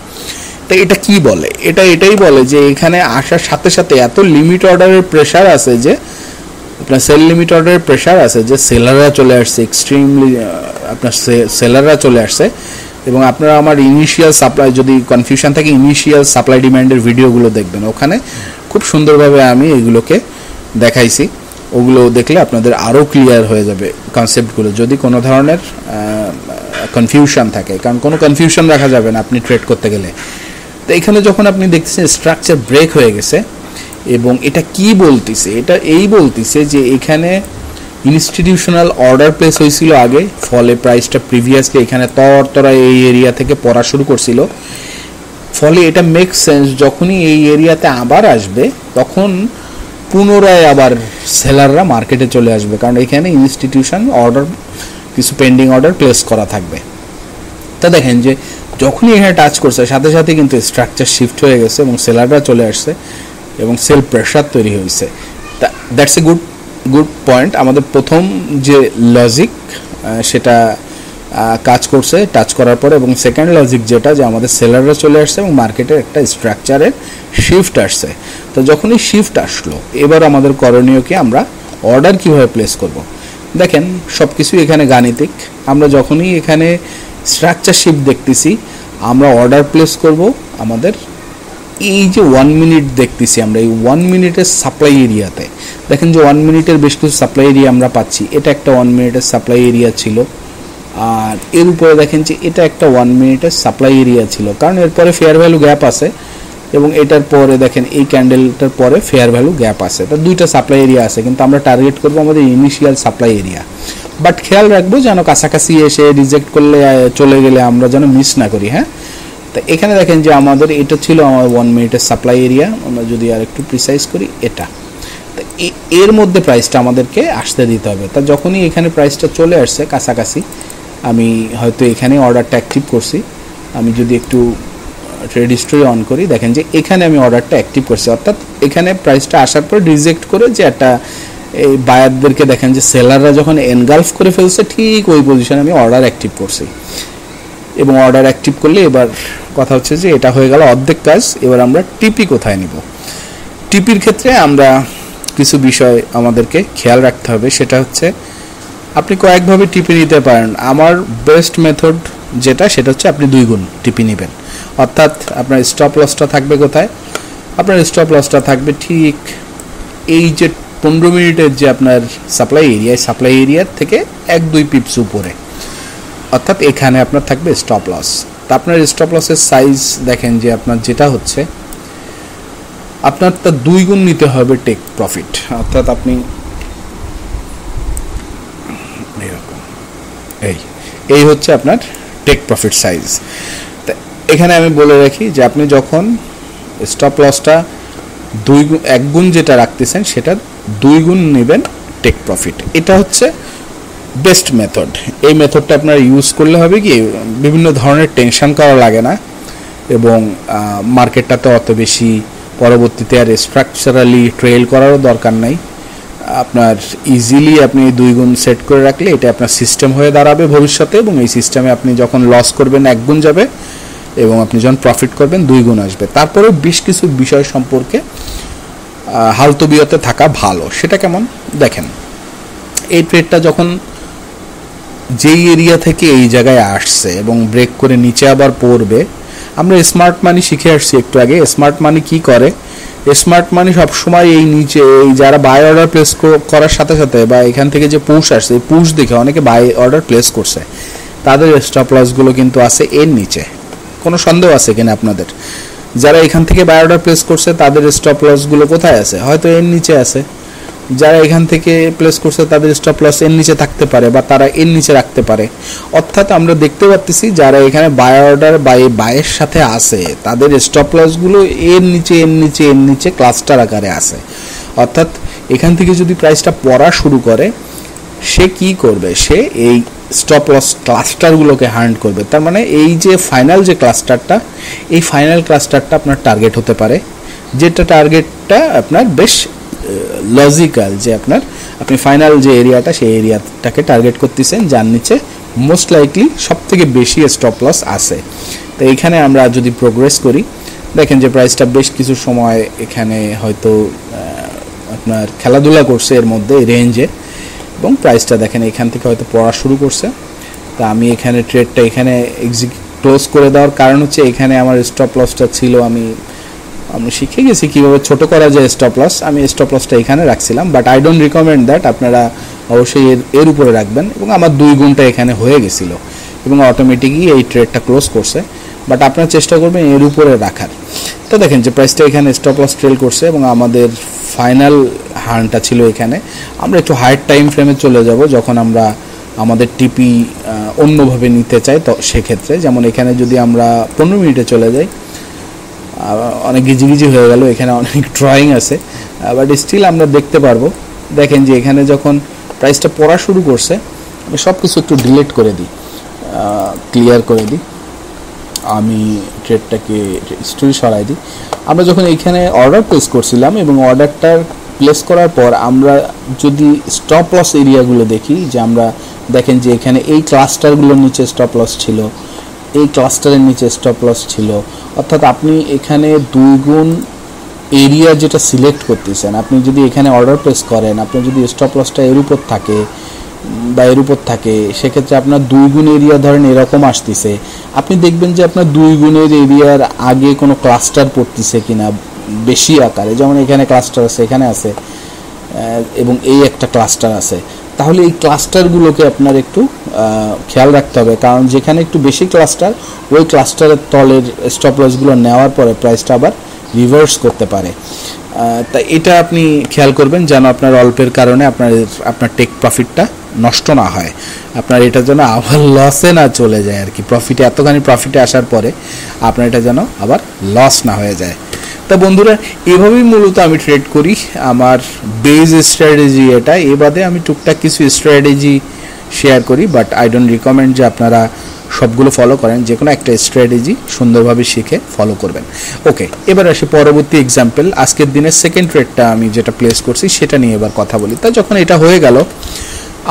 তো এটা কি বলে? এটাই বলে যে এখানে আসার সাথে সাথে এত লিমিট অর্ডারের প্রেশার আছে, যে আপনার সেল লিমিট অর্ডারের প্রেশার আছে, যে সেলাররা চলে আসছে, এক্সট্রিমলি আপনার সেলাররা চলে আসছে। এবং আপনারা আমার ইনিশিয়াল সাপ্লাই, যদি কনফিউশন থাকে, ইনিশিয়াল সাপ্লাই ডিম্যান্ডের ভিডিওগুলো দেখবেন, ওখানে খুব সুন্দরভাবে আমি এগুলোকে দেখাইছি। ওগুলো দেখলে আপনাদের আরও ক্লিয়ার হয়ে যাবে কনসেপ্টগুলো, যদি কোনো ধরনের কনফিউশন থাকে, কারণ কোনো কনফিউশন রাখা যাবে না আপনি ট্রেড করতে গেলে। তো এখানে যখন আপনি দেখছেন স্ট্রাকচার ব্রেক হয়ে গেছে, এবং এটা কি বলতেছে? এটা এই বলতেছে যে এখানে ইনস্টিটিউশনাল অর্ডার প্লেস হয়েছিল আগে, ফলে প্রাইসটা প্রিভিয়াসলি এখানে তরতরা এই এরিয়া থেকে পড়া শুরু করছিল। ফলে এটা মেক সেন্স, যখনই এই এরিয়াতে আবার আসবে, তখন পুনরায় আবার সেলাররা মার্কেটে চলে আসবে, কারণ এখানে ইনস্টিটিউশন অর্ডার, কিছু পেন্ডিং অর্ডার প্লেস করা থাকবে। তা দেখেন যে যখনই এখানে টাচ করছে, সাথে সাথে কিন্তু স্ট্রাকচার শিফট হয়ে গেছে এবং সেলাররা চলে আসছে এবং সেল প্রেশার তৈরি হয়েছে। That's a good point. আমাদের প্রথম যে লজিক সেটা কাজ করছে টাচ করার পরে, এবং সেকেন্ড লজিক যেটা, যে আমাদের সেলাররা চলে আসছে এবং মার্কেটে একটা স্ট্রাকচারের শিফট আসছে। তো যখনই শিফট আসলো, এবার আমাদের করণীয় কি? আমরা অর্ডার কিভাবে প্লেস করব? দেখেন সব কিছু এখানে গাণিতিক। আমরা যখনই এখানে স্ট্রাকচার শিফট দেখতেছি, আমরা অর্ডার প্লেস করব আমাদের এই যে 1 মিনিট দেখতেছি, আমরা এই 1 মিনিটের সাপ্লাই এরিয়াতে। দেখেন যে 1 মিনিটের বেশ কিছু সাপ্লাই এরিয়া আমরা পাচ্ছি। এটা একটা 1 মিনিটের সাপ্লাই এরিয়া ছিল, আর এর উপরে দেখেন যে এটা একটা 1 মিনিটের সাপ্লাই এরিয়া ছিল, কারণ এরপরে ফেয়ার ভ্যালু গ্যাপ আছে, এবং এটার পরে দেখেন এই ক্যান্ডেলটার পরে ফেয়ার ভ্যালু গ্যাপ আছে। তো দুইটা সাপ্লাই এরিয়া আছে, কিন্তু আমরা টার্গেট করবো আমাদের ইনিশিয়াল সাপ্লাই এরিয়া। বাট খেয়াল রাখবো যেন কাছাকাছি এসে রিজেক্ট করলে, চলে গেলে আমরা যেন মিস না করি। হ্যাঁ, তো এখানে দেখেন যে আমাদের এটা ছিল আমার 1 মিনিটের সাপ্লাই এরিয়া। আমরা যদি আর একটু প্রিসাইজ করি, এটা, তো এর মধ্যে প্রাইসটা আমাদেরকে আসতে দিতে হবে। তা যখনই এখানে প্রাইসটা চলে আসছে কাছাকাছি, আমি হয়তো এখানে অর্ডারটা অ্যাক্টিভ করছি। আমি যদি একটু ট্রেড হিস্ট্রি অন করি, দেখেন যে এখানে আমি অর্ডারটা অ্যাক্টিভ করছি, অর্থাৎ এখানে প্রাইসটা আসার পর রিজেক্ট করে, যে একটা এই বায়ারদেরকে দেখেন যে সেলাররা যখন এনগালফ করে ফেলছে, ঠিক ওই পজিশনে আমি অর্ডার অ্যাক্টিভ করছি। এবং অর্ডার অ্যাক্টিভ করলে এবার কথা হচ্ছে যে এটা হয়ে গেল অর্ধেক কাজ। এবার আমরা টিপি কোথায় নিব? টিপির ক্ষেত্রে আমরা কিছু বিষয় আমাদেরকে খেয়াল রাখতে হবে। সেটা হচ্ছে আপনি কয়েকভাবে টিপি নিতে পারেন। আমার বেস্ট মেথড যেটা, সেটা হচ্ছে আপনি 2 গুণ টিপি নেবেন। অর্থাৎ আপনার স্টপ লসটা থাকবে কোথায়? আপনার স্টপ লসটা থাকবে ঠিক এই যে 15 মিনিটের যে আপনার সাপ্লাই এরিয়ার থেকে 1-2 পিপস উপরে, অর্থাৎ এখানে আপনার থাকবে স্টপ লস। তা আপনার স্টপ লসের সাইজ দেখেন যে আপনার যেটা হচ্ছে, আপনার তা 2 গুণ নিতে হবে টেক প্রফিট। অর্থাৎ আপনি এই হচ্ছে আপনার টেক প্রফিট সাইজ। তা এখানে আমি বলে রাখি যে আপনি যখন স্টপ লসটা 1 গুণ যেটা রাখতেছেন, সেটা 2 গুণ নেবেন টেক প্রফিট। এটা হচ্ছে বেস্ট মেথড। এই মেথডটা আপনারা ইউজ করলে হবে কি, বিভিন্ন ধরনের টেনশন করা লাগে না, এবং মার্কেটটাতে অত বেশি পরবর্তীতে আর স্ট্রাকচারালি ট্রেল করারও দরকার নাই। আপনার ইজিলি আপনি 2 গুণ সেট করে রাখলে এটা আপনার সিস্টেম হয়ে দাঁড়াবে ভবিষ্যতে, এবং এই সিস্টেমে আপনি যখন লস করবেন 1 গুণ যাবে, এবং আপনি যখন প্রফিট করবেন 2 গুণ আসবে। তারপরে বেশ কিছু বিষয় সম্পর্কে হালতবিয়তে থাকা ভালো। সেটা কেমন দেখেন, এই ট্রেডটা যখন যেই এরিয়া থেকে এই জায়গায় আসছে এবং ব্রেক করে নিচে আবার পড়বে, আমরা স্মার্ট মানি শিখে আসছি একটু আগে। স্মার্ট মানি কি করে, স্মার্ট মানি সবসময় এই নিচে এই যারা বাই অর্ডার প্লেস করার সাথে সাথে বা এখান থেকে যে পুশ আসছে, এই পুশ দেখে অনেকে বাই অর্ডার প্লেস করছে, তাদের স্টপ লসগুলো কিন্তু আছে এর নিচে। কোনো সন্দেহ আছে কিনা আপনাদের? যারা এখান থেকে বাই অর্ডার প্লেস করছে তাদের স্টপ লসগুলো কোথায় আছে? হয়তো এর নিচে আছে। যারা এখান থেকে প্লেস করছে তাদের স্টপ লস এর নিচে থাকতে পারে বা তারা এর নিচে রাখতে পারে। অর্থাৎ আমরা দেখতে পাচ্ছি যারা এখানে বাই অর্ডার বা এই বাইয়ের সাথে আছে তাদের স্টপ লসগুলো এর নিচে এর নিচে এর নিচে ক্লাস্টার আকারে আছে। অর্থাৎ এখান থেকে যদি প্রাইসটা পড়া শুরু করে, সে কি করবে? সে এই স্টপ লস ক্লাস্টারগুলোকে হান্ট করবে। তার মানে এই যে ফাইনাল যে ক্লাস্টারটা, এই ফাইনাল ক্লাস্টারটা আপনার টার্গেট হতে পারে, যেটা টার্গেটটা আপনার বেশ লজিক্যাল, যে আপনি ফাইনাল যে এরিয়াটা সেই এরিয়াটাকে টার্গেট করতেছেন যার নিচে মোস্ট লাইকলি সব থেকে বেশি স্টপ লস আছে। তো এইখানে আমরা যদি প্রোগ্রেস করি, দেখেন যে প্রাইসটা বেশ কিছু সময় এখানে হয়তো আপনার খেলাধুলা করছে এর মধ্যে রেঞ্জে, এবং প্রাইসটা দেখেন এখান থেকে হয়তো পড়া শুরু করছে। তা আমি এখানে ট্রেডটা এখানে ক্লোজ করে দেওয়ার কারণ হচ্ছে এখানে আমার স্টপ লসটা ছিল, আমি শিখে গেছি কীভাবে ছোট করা যায় স্টপ লস। আমি স্টপ লসটা এখানে রাখছিলাম, but I don't recommend that. আপনারা অবশ্যই এর উপরে রাখবেন। এবং আমার 2 গুণটা এখানে হয়ে গেছিলো এবং অটোমেটিকই এই ট্রেডটা ক্লোজ করছে, বাট আপনারা চেষ্টা করবেন এর উপরে রাখার। তো দেখেন যে প্রাইসটা এখানে স্টপ লস ট্রেল করছে এবং আমাদের ফাইনাল হার্নটা ছিল এখানে। আমরা একটু হাইট টাইম ফ্রেমে চলে যাব যখন আমরা আমাদের টিপি অন্যভাবে নিতে চাই। তো সেক্ষেত্রে যেমন এখানে যদি আমরা 15 মিনিটে চলে যাই, অনেক গিজি হয়ে গেল, এখানে অনেক ড্রয়িং আছে, বাট স্টিল আমরা দেখতে পারবো। দেখেন যে এখানে যখন প্রাইসটা পড়া শুরু করছে, আমি সব কিছু একটু ডিলিট করে দিই, ক্লিয়ার করে দিই, আমি ট্রেডটাকে স্টোরি সরাই দিই। আমরা যখন এইখানে অর্ডার প্লেস করছিলাম এবং অর্ডারটার প্লেস করার পর আমরা যদি স্টপ লস এরিয়াগুলো দেখি, যে আমরা দেখেন যে এখানে এই ক্লাস্টারগুলোর নিচে স্টপ লস ছিল, এই ক্লাস্টারের নিচে স্টপ লস ছিল। অর্থাৎ আপনি এখানে 2 গুণ এরিয়া যেটা সিলেক্ট করতেছেন, আপনি যদি এখানে অর্ডার প্লেস করেন, আপনি যদি স্টপ লসটা এর উপর থাকে বা এর উপর থাকে, সেক্ষেত্রে আপনার 2 গুণ এরিয়া ধরেন এরকম আসতেছে, আপনি দেখবেন যে আপনার 2 গুণের এরিয়ার আগে কোনো ক্লাস্টার পড়তেছে কিনা বেশি আকারে। যেমন এখানে ক্লাস্টার আছে, এখানে আছে, এবং এই একটা ক্লাস্টার আছে। তাহলে এই ক্লাস্টারগুলোকে আপনার একটু খেয়াল রাখতে হবে, কারণ যেখানে একটু বেশি ক্লাস্টার, ওই ক্লাস্টারের তলের স্টপ লসগুলো নেওয়ার পরে প্রাইসটা আবার রিভার্স করতে পারে। তাই এটা আপনি খেয়াল করবেন যেন আপনার অল্পের কারণে আপনার টেক প্রফিটটা নষ্ট না হয়, আপনার এটা যেন আবার লসে না চলে যায় আর কি। এতখানি প্রফিটে আসার পরে আপনার এটা যেন আবার লস না হয়ে যায়। তা বন্ধুরা, এভাবেই মূলত আমি ট্রেড করি। আমার বেস স্ট্র্যাটেজি এটা, এ বাদে আমি টুকটাক কিছু স্ট্র্যাটেজি শেয়ার করি, বাট আই ডোন্ট রিকমেন্ড যে আপনারা সবগুলো ফলো করেন। যে কোনো একটা স্ট্র্যাটেজি সুন্দরভাবে শিখে ফলো করবেন। ওকে, এবার আসি পরবর্তী এক্সাম্পল। আজকের দিনের সেকেন্ড ট্রেডটা আমি যেটা প্লেস করছি সেটা নিয়ে এবার কথা বলি। তা যখন এটা হয়ে গেল,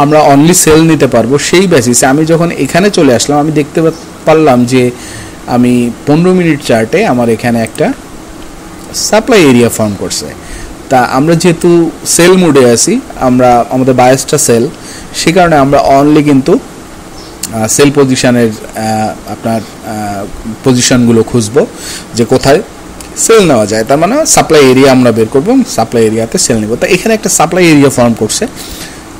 আমরা অনলি সেল নিতে পারবো সেই বেসিসে আমি যখন এখানে চলে আসলাম, আমি দেখতে পারলাম যে আমি 15 মিনিট চার্টে আমার এখানে একটা সাপ্লাই এরিয়া ফর্ম করছে। তা আমরা যেহেতু সেল মোডে আছি, আমাদের বায়াসটা সেল, সে কারণে আমরা অনলি কিন্তু সেল পজিশনের আপনার পজিশনগুলো খুঁজবো যে কোথায় সেল নেওয়া যায়। তার মানে সাপ্লাই এরিয়া আমরা বের করবো এবং সাপ্লাই এরিয়াতে সেল নেব। তা এখানে একটা সাপ্লাই এরিয়া ফর্ম করছে।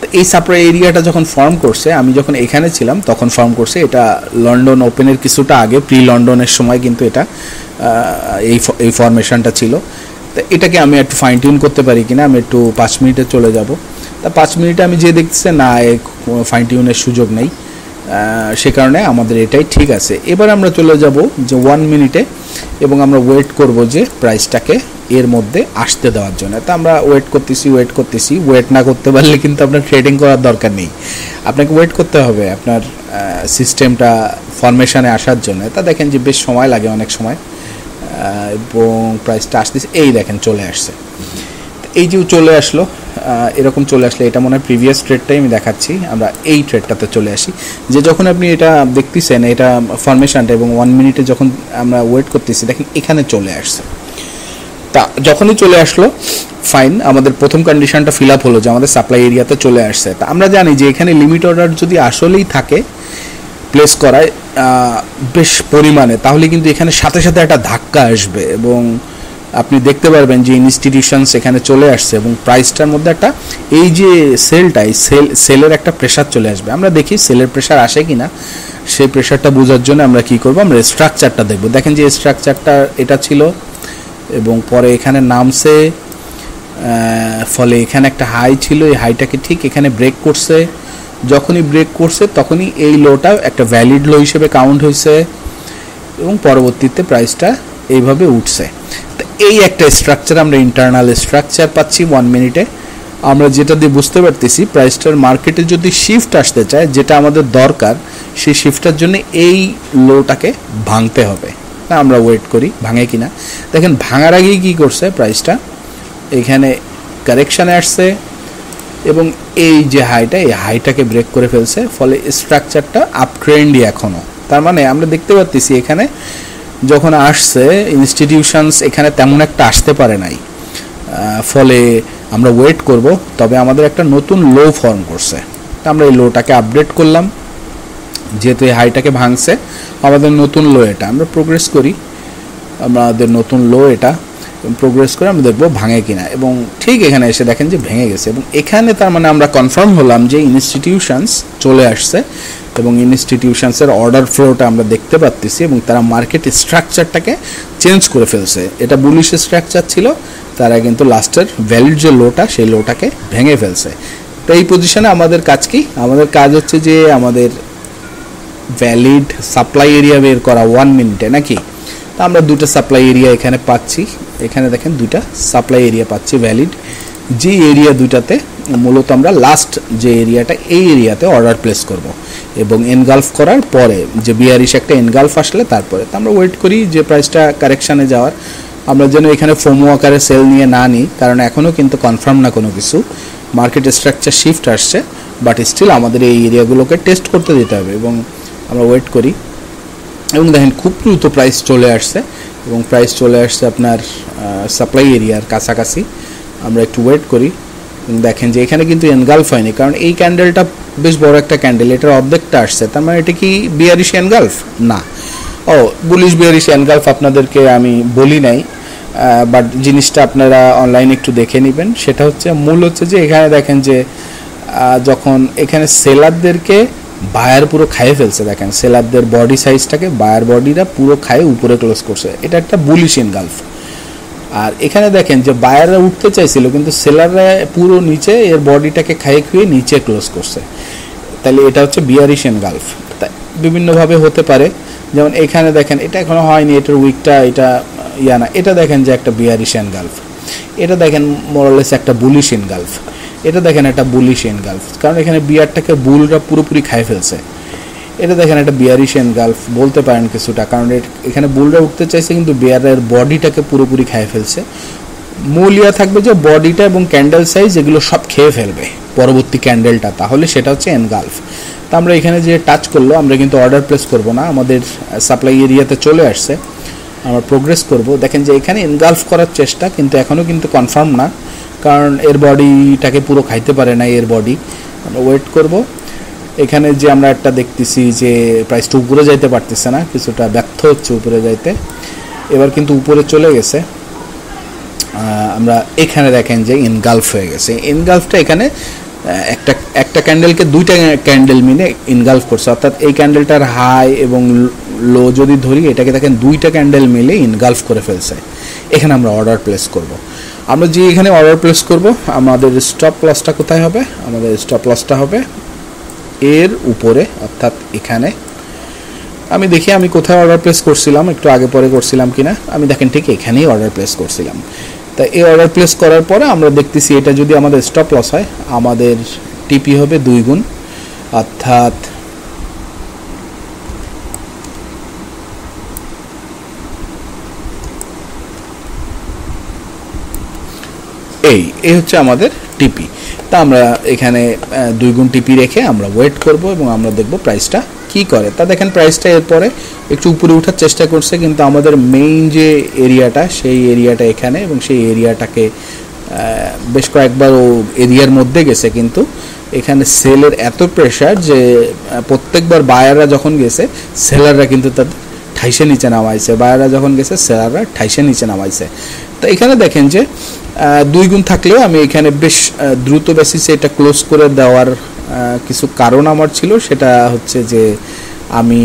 তো এই সাপ্লাই এরিয়াটা যখন ফর্ম করছে, আমি যখন এখানে ছিলাম তখন ফর্ম করছে। এটা লন্ডন ওপেনের কিছুটা আগে, প্রি লন্ডনের সময় কিন্তু এটা এই ফরমেশনটা ছিল। তা এটাকে আমি একটু ফাইন টিউন করতে পারি কিনা, আমি একটু 5 মিনিটে চলে যাব। তা 5 মিনিটে আমি যে দেখতেছি না, ফাইন টিউনের সুযোগ নেই, সে কারণে আমাদের এটাই ঠিক আছে। এবার আমরা চলে যাব যে 1 মিনিটে এবং আমরা ওয়েট করব যে প্রাইসটাকে এর মধ্যে আসতে দেওয়ার জন্য। তা আমরা ওয়েট করতেছি। ওয়েট না করতে পারলে কিন্তু আপনার ট্রেডিং করার দরকার নেই, আপনাকে ওয়েট করতে হবে আপনার সিস্টেমটা ফরমেশনে আসার জন্য। তা দেখেন যে বেশ সময় লাগে অনেক সময়, এবং প্রাইসটা আসতেছে, এই দেখেন চলে আসছে। এই যে চলে আসলো, এরকম চলে আসলে এটা মনে হয় প্রিভিয়াস ট্রেডটাই আমি দেখাচ্ছি। আমরা এই ট্রেডটাতে চলে আসি, যে যখন আপনি এটা দেখতেছেন এটা ফরমেশনটা, এবং 1 মিনিটে যখন আমরা ওয়েট করতেছি, দেখেন এখানে চলে আসছে। তা যখনই চলে আসলো, ফাইন, আমাদের প্রথম কন্ডিশনটা ফিল আপ হলো যে আমাদের সাপ্লাই এরিয়াতে চলে আসছে। তা আমরা জানি যে এখানে লিমিট অর্ডার যদি আসলেই থাকে প্লেস করায়, বেশ পরিমাণে, তাহলে কিন্তু এখানে সাথে সাথে একটা ধাক্কা আসবে এবং আপনি দেখতে পারবেন যে ইনস্টিটিউশনস এখানে চলে আসছে এবং প্রাইসটার মধ্যে একটা এই যে সেলটা, এই সেলের একটা প্রেশার চলে আসবে। আমরা দেখি সেলের প্রেশার আসে কিনা, সেই প্রেশারটা বোঝার জন্য আমরা কি করব, আমরা স্ট্রাকচারটা দেখব। দেখেন যে স্ট্রাকচারটা এটা ছিল এবং পরে এখানে নামছে, ফলে এখানে একটা হাই ছিল, এই হাইটাকে ঠিক এখানে ব্রেক করছে। যখনই ব্রেক করছে তখনই এই লোটা একটা ভ্যালিড লো হিসেবে কাউন্ট হয়েছে এবং পরবর্তীতে প্রাইসটা এইভাবে উঠছে। তো এই একটা স্ট্রাকচার, আমরা ইন্টারনাল স্ট্রাকচার পাচ্ছি 1 মিনিটে। আমরা যেটা দিয়ে বুঝতে পারতেছি প্রাইসটার মার্কেটে যদি শিফট আসতে চায়, যেটা আমাদের দরকার, সেই শিফটের জন্য এই লোটাকে ভাঙতে হবে। তা আমরা ওয়েট করি ভাঙে কিনা। দেখেন ভাঙার আগেই কী করছে প্রাইসটা, এখানে কারেকশানে আসছে এবং এই যে হাইটা, এই হাইটাকে ব্রেক করে ফেলছে, ফলে স্ট্রাকচারটা আপট্রেন্ডই এখনও। তার মানে আমরা দেখতে পাচ্ছি এখানে যখন আসছে ইনস্টিটিউশনস এখানে তেমন একটা আসতে পারে নাই, ফলে আমরা ওয়েট করব। তবে আমাদের একটা নতুন লো ফর্ম করছে, তা আমরা এই লোটাকে আপডেট করলাম, যেহেতু এই হাইটাকে ভাঙছে আমাদের নতুন লো এটা। আমরা প্রোগ্রেস করি, আমাদের নতুন লো এটা প্রোগ্রেস করে আমরা দেখবো ভাঙে কিনা, এবং ঠিক এখানে এসে দেখেন যে ভেঙে গেছে। এবং এখানে তার মানে আমরা কনফার্ম হলাম যে ইনস্টিটিউশনস চলে আসছে এবং ইনস্টিটিউশনসের অর্ডার ফ্লোটা আমরা দেখতে পাচ্ছি এবং তারা মার্কেট স্ট্রাকচারটাকে চেঞ্জ করে ফেলছে। এটা বুলিশ স্ট্রাকচার ছিল, তারা কিন্তু লাস্টের ভ্যালিড যে লোটা, সেই লোটাকে ভেঙে ফেলছে। তো এই পজিশনে আমাদের কাজ কি, আমাদের কাজ হচ্ছে যে আমাদের ভ্যালিড সাপ্লাই এরিয়া বের করা 1 মিনিটে নাকি। তা আমরা দুটো সাপ্লাই এরিয়া এখানে পাচ্ছি, এখানে দেখেন দুইটা সাপ্লাই এরিয়া পাচ্ছি ভ্যালিড, যে এরিয়া দুইটাতে মূলত আমরা লাস্ট যে এরিয়াটা, এই এরিয়াতে অর্ডার প্লেস করব এবং এনগালফ করার পরে যে বিয়ারিশ একটা এনগালফ আসলে তারপরে তো আমরা ওয়েট করি যে প্রাইসটা কারেকশানে যাওয়ার। আমরা যেন এখানে ফোমো আকারে সেল নিয়ে না নিই, কারণ এখনও কিন্তু কনফার্ম না কোনো কিছু, মার্কেট স্ট্রাকচার শিফট আসছে, বাট স্টিল আমাদের এই এরিয়াগুলোকে টেস্ট করতে দিতে হবে এবং আমরা ওয়েট করি। এবং দেখেন খুব দ্রুত প্রাইস চলে আসছে এবং প্রাইস চলে আসছে আপনার সাপ্লাই এরিয়ার কাছাকাছি। আমরা একটু ওয়েট করি, দেখেন যে এখানে কিন্তু এনগালফ হয়নি, কারণ এই ক্যান্ডেলটা বেশ বড় একটা ক্যান্ডেল, এটার অর্ধেকটা আসছে। তার মানে এটা কি বিয়ারিশ এনগালফ না, ও বুলিশ বিয়ারিশ এনগালফ আপনাদেরকে আমি বলি নাই, বাট জিনিসটা আপনারা অনলাইনে একটু দেখে নেবেন। সেটা হচ্ছে মূল হচ্ছে যে এখানে দেখেন যে যখন এখানে সেলারদেরকে বায়ার পুরো খাইয়ে ফেলছে, দেখেন সেলারদের বডি সাইজটাকে বায়ার বডিরা পুরো খাইয়ে উপরে ক্লোজ করছে, এটা একটা বুলিশ এনগালফ। আর এখানে দেখেন যে বায়াররা উঠতে চাইছিল কিন্তু সেলাররা পুরো নিচে এর বডিটাকে খাইয়ে খুঁয়ে নিচে ক্লোজ করছে, তাহলে এটা হচ্ছে বিয়ারিশ এনগালফ। বিভিন্নভাবে হতে পারে, যেমন এখানে দেখেন এটা এখনো হয়নি, এটার উইকটা এটা না, এটা দেখেন যে একটা বিয়ারিশ এনগালফ, এটা দেখেন মোরালেস একটা বুলিশ এনগালফ, এটা দেখেন একটা বুলিশ এনগালফ, কারণ এখানে বিয়ারটাকে বুলরা পুরোপুরি খাই ফেলছে। এটা দেখেন একটা বিয়ারিশ এনগালফ বলতে পারেন কিছুটা, কারণ এখানে বুলরা উঠতে চাইছে কিন্তু বিয়ারের বডিটাকে পুরোপুরি খাই ফেলছে। মূল ইয়া থাকবে যে বডিটা এবং ক্যান্ডেল সাইজ এগুলো সব খেয়ে ফেলবে পরবর্তী ক্যান্ডেলটা, তাহলে সেটা হচ্ছে এনগালফ। তা আমরা এখানে যে টাচ করলো, আমরা কিন্তু অর্ডার প্লেস করব না, আমাদের সাপ্লাই এরিয়াতে চলে আসছে, আমরা প্রোগ্রেস করব। দেখেন যে এখানে এনগালফ করার চেষ্টা, কিন্তু এখনও কিন্তু কনফার্ম না, কারণ এর বডিটাকে পুরো খাইতে পারে না এর বডি। আমরা ওয়েট করব। এখানে যে আমরা একটা দেখতেছি যে প্রাইসটা উপরে যাইতে পারতেছে না, কিছুটা ব্যর্থ হচ্ছে উপরে যাইতে, এবার কিন্তু উপরে চলে গেছে। আমরা এখানে দেখেন যে ইনগালফ হয়ে গেছে, ইনগালফটা এখানে একটা ক্যান্ডেলকে দুইটা ক্যান্ডেল মিলে ইনগালফ করছে, অর্থাৎ এই ক্যান্ডেলটার হাই এবং লো যদি ধরি, এটাকে দেখেন দুইটা ক্যান্ডেল মিলে ইনগালফ করে ফেলছে। এখানে আমরা অর্ডার প্লেস করব। আমরা যে এখানে অর্ডার প্লেস করব, আমাদের স্টপ লসটা কোথায় হবে, আমাদের স্টপ লসটা হবে এর উপরে, অর্থাৎ এখানে। আমি দেখি আমি কোথায় অর্ডার প্লেস করছিলাম, একটু আগে পরে করছিলাম কিনা, আমি দেখেন ঠিক এখানেই অর্ডার প্লেস করছিলাম। তা এই অর্ডার প্লেস করার পরে আমরা দেখতেছি এটা যদি আমাদের স্টপ লস হয়, আমাদের টিপি হবে 2 গুণ, অর্থাৎ এই হচ্ছে আমাদের টিপি। তা আমরা এখানে 2 গুণ টিপি রেখে আমরা ওয়েট করব এবং আমরা দেখব প্রাইসটা কি করে। তা দেখেন প্রাইসটা এরপরে একটু উপরে ওঠার চেষ্টা করছে, কিন্তু আমাদের মেইন যে এরিয়াটা, সেই এরিয়াটা এখানে, এবং সেই এরিয়াটাকে বেশ কয়েকবার ও এরিয়ার মধ্যে গেছে, কিন্তু এখানে সেলের এত প্রেশার যে প্রত্যেকবার বায়াররা যখন গেছে সেলাররা কিন্তু তাদের ঠাইসে নিচে নামাইছে, বায়াররা যখন গেছে সেলাররা ঠাইসে নিচে নামাইছে। তো এখানে দেখেন যে 2 গুণ থাকলেও আমি এখানে বেশ দ্রুত বেসিসে এটা ক্লোজ করে দেওয়ার কিছু কারণ আমার ছিল। সেটা হচ্ছে যে আমি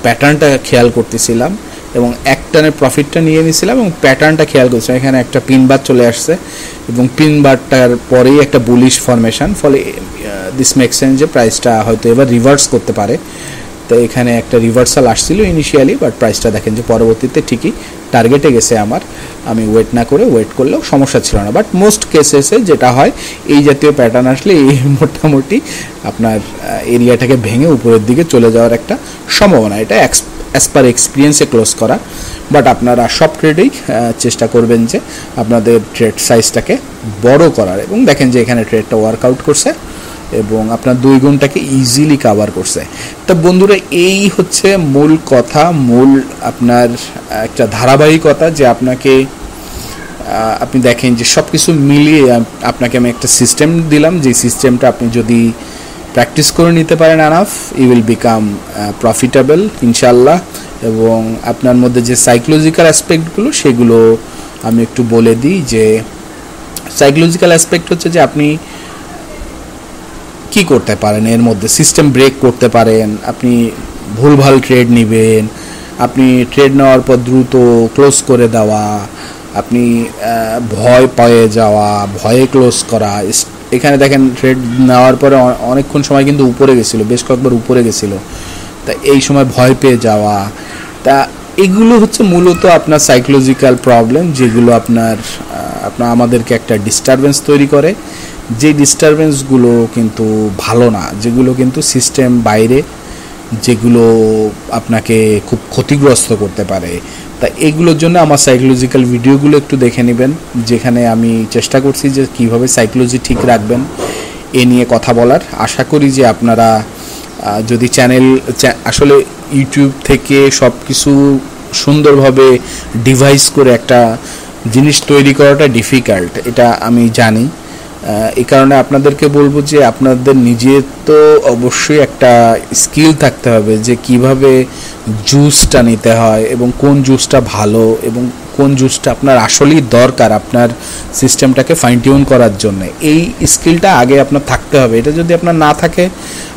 প্যাটার্নটা খেয়াল করতেছিলাম এবং একটানের প্রফিটটা নিয়ে নিয়েছিলাম এবং প্যাটার্নটা খেয়াল করছিলাম। এখানে একটা পিন বার চলে আসছে এবং পিন বারটার পরেই একটা বুলিশ ফরমেশন, ফলে দিস মেক সেন্স যে প্রাইসটা হয়তো এবার রিভার্স করতে পারে। তো এখানে একটা রিভার্সাল আসছিল ইনিশিয়ালি, বাট প্রাইসটা দেখেন যে পরবর্তীতে ঠিকই টার্গেটে গেছে আমার। আমি ওয়েট না করে ওয়েট করলেও সমস্যা ছিল না, বাট মোস্ট কেসেসে যেটা হয় এই জাতীয় প্যাটার্ন আসলে এই মোটামুটি আপনার এরিয়াটাকে ভেঙে উপরের দিকে চলে যাওয়ার একটা সম্ভাবনা। এটা অ্যাজ পার এক্সপিরিয়েন্সে ক্লোজ করা, বাট আপনারা সব ট্রেডেই চেষ্টা করবেন যে আপনাদের ট্রেড সাইজটাকে বড় করার। এবং দেখেন যে এখানে ট্রেডটা ওয়ার্কআউট করছে এবং আপনার 2 গুণটাকে ইজিলি কাভার করছে। তো বন্ধুরা এই হচ্ছে মূল কথা, মূল আপনার একটা ধারাবাহিকতা যে আপনাকে আপনি দেখেন যে সব কিছু মিলিয়ে আপনাকে আমি একটা সিস্টেম দিলাম, যে সিস্টেমটা আপনি যদি প্র্যাকটিস করে নিতে পারেন আনাফ, ইউ উইল বিকাম প্রফিটেবল ইনশাল্লাহ। এবং আপনার মধ্যে যে সাইকোলজিক্যাল অ্যাসপেক্টগুলো সেগুলো আমি একটু বলে দিই। যে সাইকোলজিক্যাল অ্যাসপেক্ট হচ্ছে যে আপনি কি করতে পারেন, এর মধ্যে সিস্টেম ব্রেক করতে পারেন, আপনি ভুলভাল ট্রেড নেবেন, আপনি ট্রেড নেওয়ার পর দ্রুত ক্লোজ করে দেওয়া, আপনি ভয় পেয়ে যাওয়া, ভয়ে ক্লোজ করা। এখানে দেখেন ট্রেড নেওয়ার পরে অনেকক্ষণ সময় কিন্তু উপরে গেছিলো, বেশ কয়েকবার উপরে গেছিলো, তা এই সময় ভয় পেয়ে যাওয়া। তা এগুলো হচ্ছে মূলত আপনার সাইকোলজিক্যাল প্রবলেম, যেগুলো আপনার আমাদেরকে একটা ডিস্টারবেন্স তৈরি করে, যে ডিস্টারবেন্সগুলো কিন্তু ভালো না, যেগুলো কিন্তু সিস্টেম বাইরে, যেগুলো আপনাকে খুব ক্ষতিগ্রস্ত করতে পারে। তা এগুলোর জন্য আমার সাইকোলজিক্যাল ভিডিওগুলো একটু দেখে নেবেন, যেখানে আমি চেষ্টা করছি যে কীভাবে সাইকোলজি ঠিক রাখবেন এ নিয়ে কথা বলার। আশা করি যে আপনারা যদি আসলে ইউটিউব থেকে সব কিছু সুন্দরভাবে ডিভাইস করে একটা জিনিস তৈরি করাটা ডিফিকাল্ট, এটা আমি জানি। এই কারণে আপনাদেরকে বলবো যে আপনাদের নিজের তো অবশ্যই একটা স্কিল থাকতে হবে যে কিভাবে জুসটা নিতে হয় এবং কোন জুসটা ভালো এবং কোন জুসটা আপনার আসলেই দরকার আপনার সিস্টেমটাকে ফাইন টিউন করার জন্য। এই স্কিলটা আগে আপনার থাকতে হবে। এটা যদি আপনার না থাকে,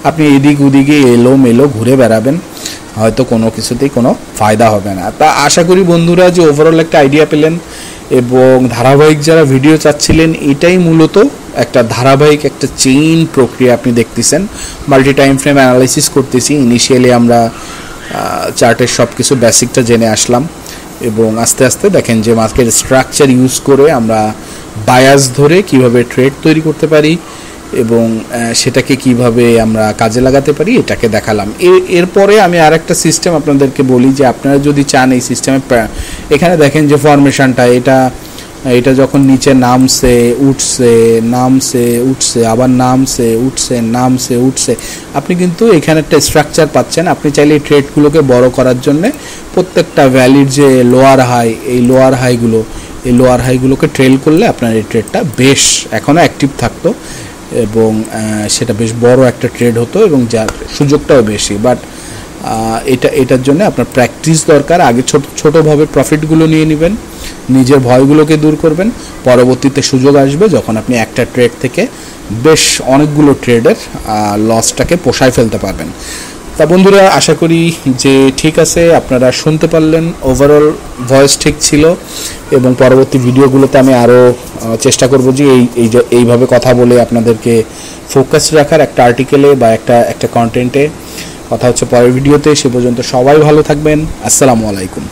আপনি এদিক ওদিকে এলোমেলো ঘুরে বেড়াবেন, হয়তো কোনো কিছুতেই কোনো ফায়দা হবে না। তা আশা করি বন্ধুরা যে ওভারঅল একটা আইডিয়া পেলেন এবং ধারাবাহিক যারা ভিডিও চাচ্ছিলেন, এটাই মূলত একটা ধারাবাহিক একটা চেইন প্রক্রিয়া আপনি দেখতেছেন। মাল্টি টাইম ফ্রেম অ্যানালাইসিস করতেছি। ইনিশিয়ালি আমরা চার্টের সব কিছু বেসিকটা জেনে আসলাম এবং আস্তে আস্তে দেখেন যে মার্কেট স্ট্রাকচার ইউজ করে আমরা বায়াস ধরে কিভাবে ট্রেড তৈরি করতে পারি এবং সেটাকে কিভাবে আমরা কাজে লাগাতে পারি এটাকে দেখালাম। এরপরে আমি আরেকটা সিস্টেম আপনাদেরকে বলি যে আপনারা যদি চান এই সিস্টেমে, এখানে দেখেন যে ফরমেশনটা এটা যখন নিচে নামছে উঠছে, নামছে উঠছে, আবার নামছে উঠছে, নামছে উঠছে, আপনি কিন্তু এখানে একটা স্ট্রাকচার পাচ্ছেন। আপনি চাইলে এই ট্রেডগুলোকে বড় করার জন্যে প্রত্যেকটা ভ্যালির যে লোয়ার হাইগুলোকে ট্রেল করলে আপনার এই ট্রেডটা বেশ এখনও অ্যাক্টিভ থাকতো এবং সেটা বেশ বড় একটা ট্রেড হতো এবং যার সুযোগটাও বেশি। বাট এটার জন্য আপনার প্র্যাকটিস দরকার। আগে ছোটোভাবে প্রফিটগুলো নিয়ে নেবেন, নিজের ভয়গুলোকে দূর করবেন, পরবর্তীতে সুযোগ আসবে যখন আপনি একটা ট্রেড থেকে বেশ অনেকগুলো ট্রেডের লসটাকে পোষায় ফেলতে পারবেন। তা বন্ধুরা আশা করি যে ঠিক আছে, আপনারা শুনতে পারলেন, ওভারঅল ভয়েস ঠিক ছিল এবং পরবর্তী ভিডিওগুলোতে আমি আরও চেষ্টা করব যে এইভাবে কথা বলে আপনাদেরকে ফোকাস রাখার একটা আর্টিকেলে বা একটা কন্টেন্টে। কথা হচ্ছে পরের ভিডিওতে। সে পর্যন্ত সবাই ভালো থাকবেন। আসসালামু আলাইকুম।